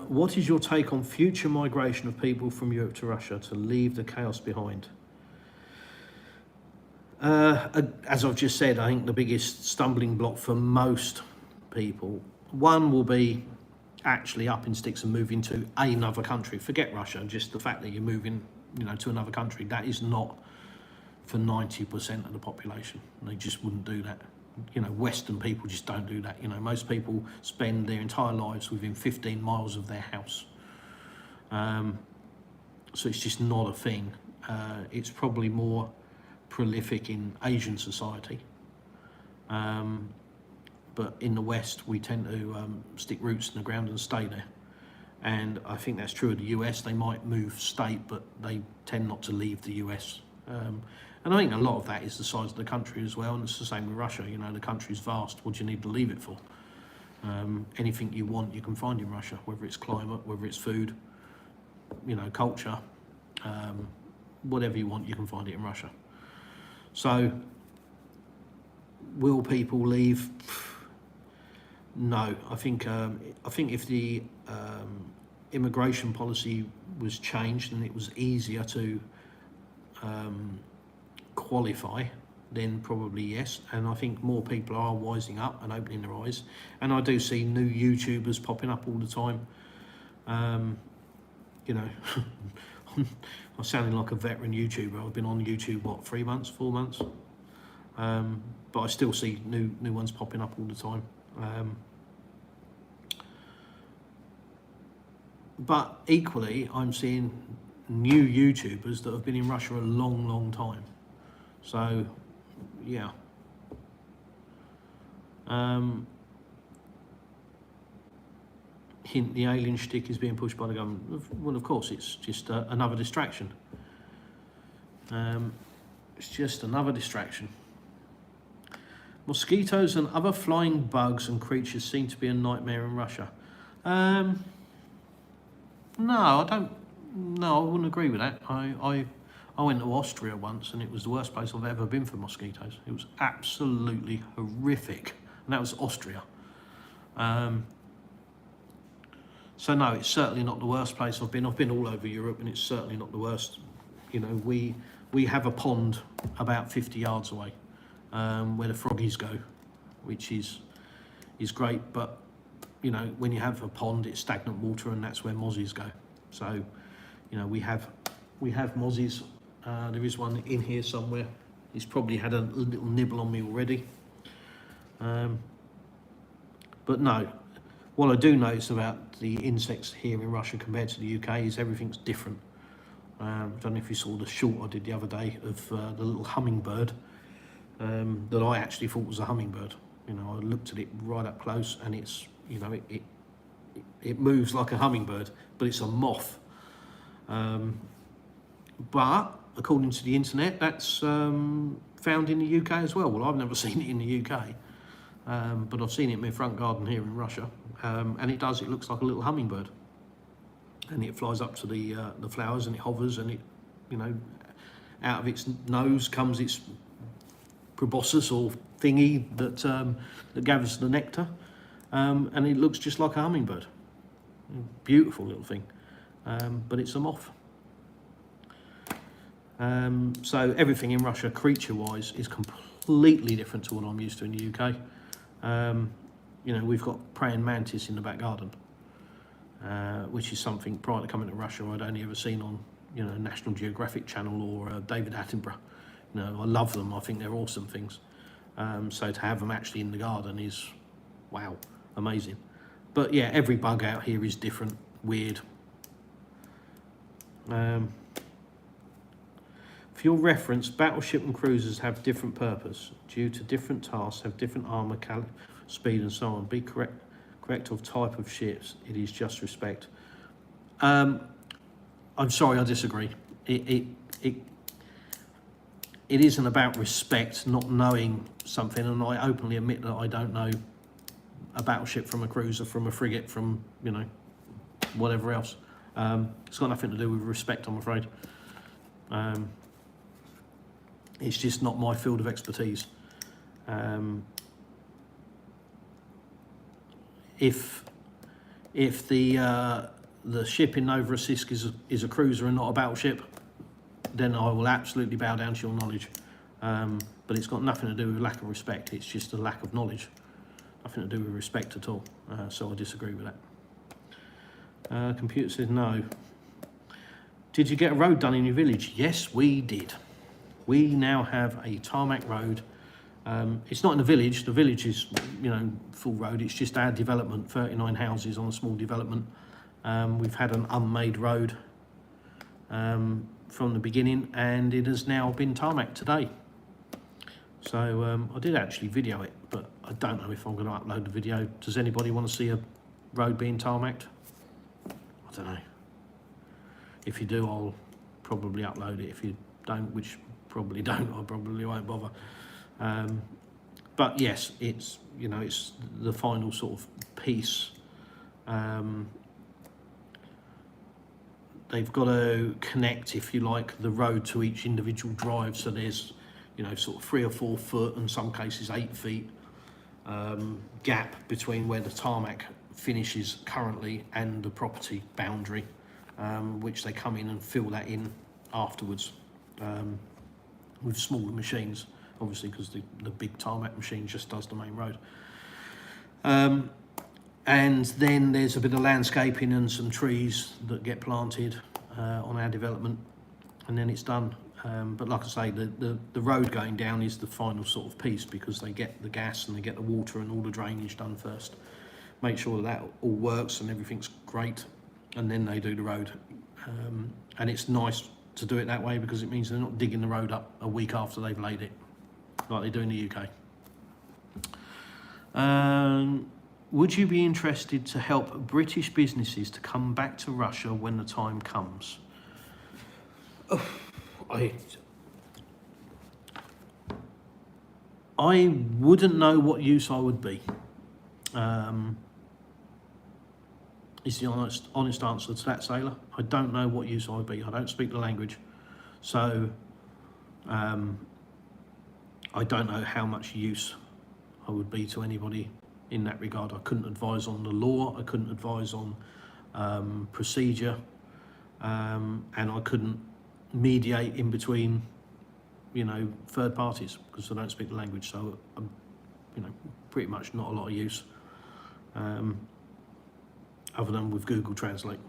What is your take on future migration of people from Europe to Russia to leave the chaos behind? As I've just said, I think the biggest stumbling block for most people, one will be actually up in sticks and moving to another country. Forget Russia, just the fact that you're moving, you know, to another country. That is not for 90% of the population. They just wouldn't do that. You know, Western people just don't do that. You know, most people spend their entire lives within 15 miles of their house. So it's just not a thing. It's probably more prolific in Asian society. But in the West, we tend to stick roots in the ground and stay there. And I think that's true of the US. They might move state, but they tend not to leave the US. And I think a lot of that is the size of the country as well, and it's the same with Russia. You know, the country's vast. What do you need to leave it for? Anything you want, you can find in Russia, whether it's climate, whether it's food, you know, culture, whatever you want, you can find it in Russia. So, will people leave? No, I think if the immigration policy was changed and it was easier to qualify, then probably yes. And I think more people are wising up and opening their eyes. And I do see new YouTubers popping up all the time. You know, I'm sounding like a veteran YouTuber. I've been on YouTube, what, 3 months, 4 months? But I still see new ones popping up all the time. But equally, I'm seeing new YouTubers that have been in Russia a long, long time. So, yeah. Hint, the alien shtick is being pushed by the government. Well, of course, it's just another distraction. It's just another distraction. Mosquitoes and other flying bugs and creatures seem to be a nightmare in Russia. No, I don't. No, I wouldn't agree with that. I went to Austria once, and it was the worst place I've ever been for mosquitoes. It was absolutely horrific, and that was Austria. So no, it's certainly not the worst place I've been. I've been all over Europe, and it's certainly not the worst. You know, we have a pond about 50 yards away, where the froggies go, which is great. But you know, when you have a pond, it's stagnant water, and that's where mozzies go. So, you know, we have mozzies. There is one in here somewhere. He's probably had a little nibble on me already. But no, what I do notice about the insects here in Russia compared to the UK is everything's different. I don't know if you saw the short I did the other day of the little hummingbird that I actually thought was a hummingbird. You know, I looked at it right up close, and it's, you know, it moves like a hummingbird, but it's a moth. But according to the internet, that's found in the UK as well. Well, I've never seen it in the UK, but I've seen it in my front garden here in Russia, and it looks like a little hummingbird, and it flies up to the flowers, and it hovers, and it, you know, out of its nose comes its proboscis or thingy that gathers the nectar, and it looks just like a hummingbird. Beautiful little thing, but it's a moth. So everything in Russia, creature-wise, is completely different to what I'm used to in the UK. You know, we've got praying mantis in the back garden, which is something prior to coming to Russia I'd only ever seen on, you know, National Geographic Channel or David Attenborough. You know, I love them. I think they're awesome things. So to have them actually in the garden is, wow, amazing. But yeah, every bug out here is different, weird. For your reference, battleship and cruisers have different purpose due to different tasks, have different armour, speed and so on. Be correct of type of ships. It is just respect. I'm sorry, I disagree. it isn't about respect, not knowing something, and I openly admit that I don't know a battleship from a cruiser, from a frigate, from, you know, whatever else. It's got nothing to do with respect, I'm afraid. It's just not my field of expertise. If the ship in Novorossiysk is a cruiser and not a battleship, then I will absolutely bow down to your knowledge. But it's got nothing to do with lack of respect. It's just a lack of knowledge. Nothing to do with respect at all. So I disagree with that. Computer says no. Did you get a road done in your village? Yes, we did. We now have a tarmac road. It's not in the village. The village is, you know, full road. It's just our development, 39 houses on a small development. We've had an unmade road from the beginning, and it has now been tarmac today. So I did actually video it, but I don't know if I'm going to upload the video. Does anybody want to see a road being tarmacked? I don't know. If you do, I'll probably upload it. If you don't, which probably don't, I probably won't bother. But yes, it's, you know, it's the final sort of piece. They've got to connect, if you like, the road to each individual drive. So there's, you know, sort of 3 or 4 foot, and some cases 8 feet gap between where the tarmac finishes currently and the property boundary, which they come in and fill that in afterwards with smaller machines, obviously, because the big tarmac machine just does the main road. And then there's a bit of landscaping and some trees that get planted on our development, and then it's done. But like I say, the road going down is the final sort of piece, because they get the gas and they get the water and all the drainage done first. Make sure that all works and everything's great, and then they do the road. And it's nice to do it that way, because it means they're not digging the road up a week after they've laid it, like they do in the UK. Would you be interested to help British businesses to come back to Russia when the time comes? Oh, I wouldn't know what use I would be. Is the honest answer to that, sailor. I don't know what use I would be. I don't speak the language, so I don't know how much use I would be to anybody in that regard. I couldn't advise on the law, I couldn't advise on procedure, and I couldn't mediate in between, you know, third parties, because I don't speak the language. So I'm, you know, pretty much not a lot of use, other than with Google Translate.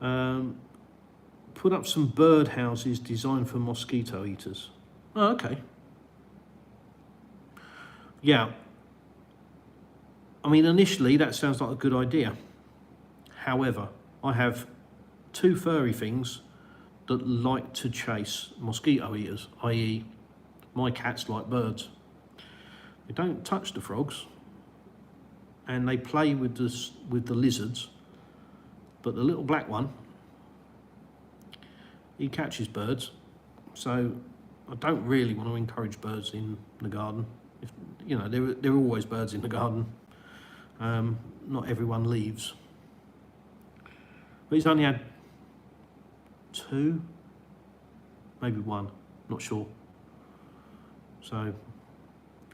Put up some bird houses designed for mosquito eaters. Oh, okay. Yeah. I mean, initially that sounds like a good idea. However, I have 2 furry things that like to chase mosquito eaters, i.e. my cats like birds. They don't touch the frogs, and they play with the lizards, but the little black one, he catches birds. So I don't really want to encourage birds in the garden. If, you know, there are always birds in the garden. Not everyone leaves. But he's only had 2, maybe 1, not sure. So I'm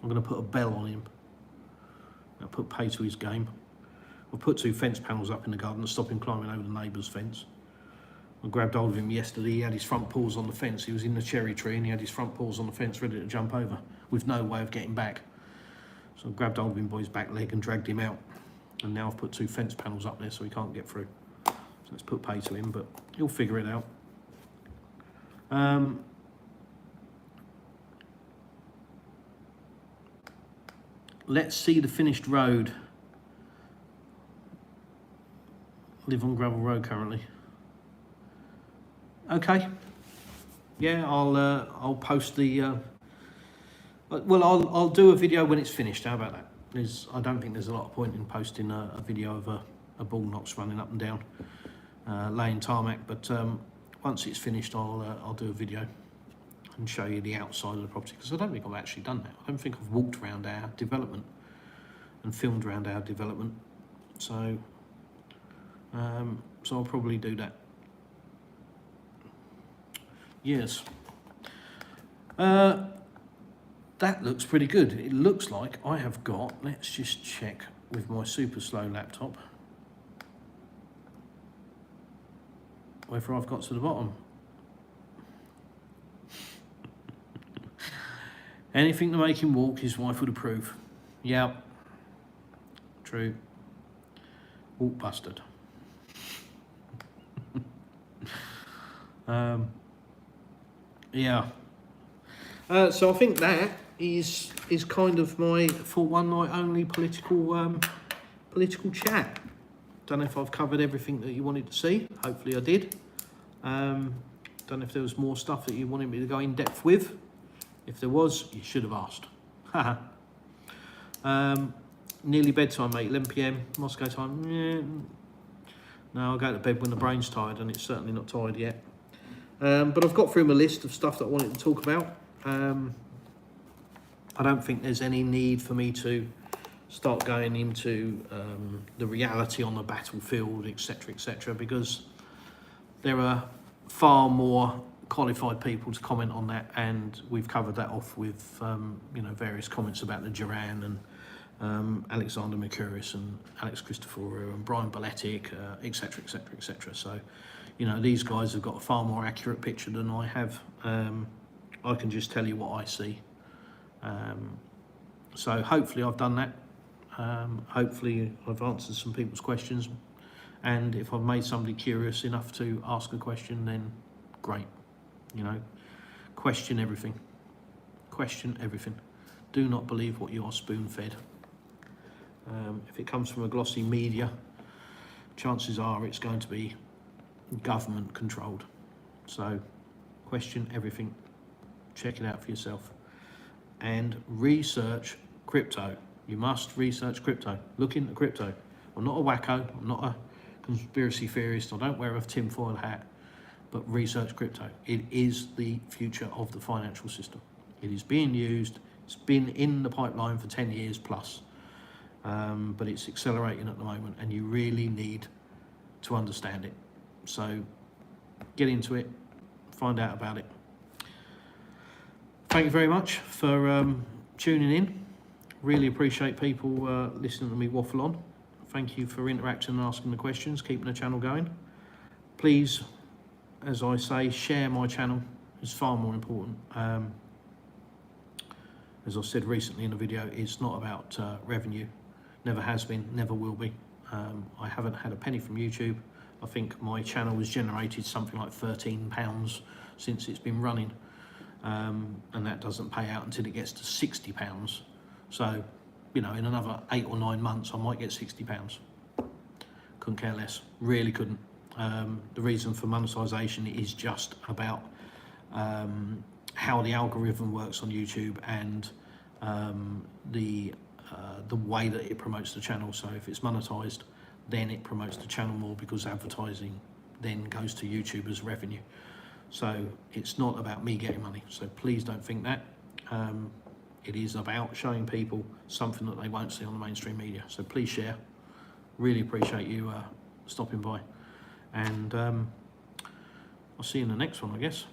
going to put a bell on him. I'll put pay to his game. I'll put 2 fence panels up in the garden to stop him climbing over the neighbour's fence. I grabbed hold of him yesterday. He had his front paws on the fence. He was in the cherry tree and he had his front paws on the fence ready to jump over with no way of getting back. So I grabbed hold of him by his back leg and dragged him out. And now I've put 2 fence panels up there so he can't get through. So let's put pay to him, but he'll figure it out. Let's see the finished road. Live on gravel road currently. Okay. Yeah, I'll post the. Well, I'll do a video when it's finished. How about that? I don't think there's a lot of point in posting a video of a bull knox running up and down, laying tarmac. But once it's finished, I'll do a video. and show you the outside of the property, because I don't think I've actually done that. I don't think I've walked around our development and filmed around our development. So, so I'll probably do that. Yes. That looks pretty good. It looks like I have got, let's just check with my super slow laptop whether I've got to the bottom. Anything to make him walk, his wife would approve. Yeah, true. Walk busted. Yeah. So I think that is kind of my for one night only political chat. Don't know if I've covered everything that you wanted to see. Hopefully I did. Don't know if there was more stuff that you wanted me to go in depth with. If there was, you should have asked. Nearly bedtime, mate. 11 p.m. Moscow time. Yeah. No, I'll go to bed when the brain's tired, and it's certainly not tired yet. But I've got through my list of stuff that I wanted to talk about. I don't think there's any need for me to start going into the reality on the battlefield, etc., because there are far more qualified people to comment on that, and we've covered that off with various comments about the Duran and Alexander Mercouris and Alex Christoforou and Brian Boletic, etc. So, these guys have got a far more accurate picture than I have. I can just tell you what I see. So hopefully I've done that. Hopefully I've answered some people's questions, and if I've made somebody curious enough to ask a question, then great. Question everything. Question everything. Do not believe what you are spoon-fed. If it comes from a glossy media, chances are it's going to be government controlled. So question everything. Check it out for yourself. And research crypto. You must research crypto. Look into crypto. I'm not a wacko. I'm not a conspiracy theorist. I don't wear a tinfoil hat. But research crypto. It is the future of the financial system. It is being used. It's been in the pipeline for 10 years plus. But it's accelerating at the moment, and you really need to understand it. So get into it. Find out about it. Thank you very much for tuning in. Really appreciate people listening to me waffle on. Thank you for interacting and asking the questions, keeping the channel going. Please, as I say, share my channel. It's far more important. As I said recently in a video, it's not about revenue. Never has been, never will be. I haven't had a penny from YouTube. I think my channel has generated something like £13 since it's been running. And that doesn't pay out until it gets to £60. So, in another 8 or 9 months, I might get £60. Couldn't care less, really couldn't. The reason for monetisation is just about how the algorithm works on YouTube and the way that it promotes the channel. So if it's monetised, then it promotes the channel more, because advertising then goes to YouTube as revenue. So it's not about me getting money. So please don't think that. It is about showing people something that they won't see on the mainstream media. So please share. Really appreciate you stopping by. And I'll see you in the next one, I guess.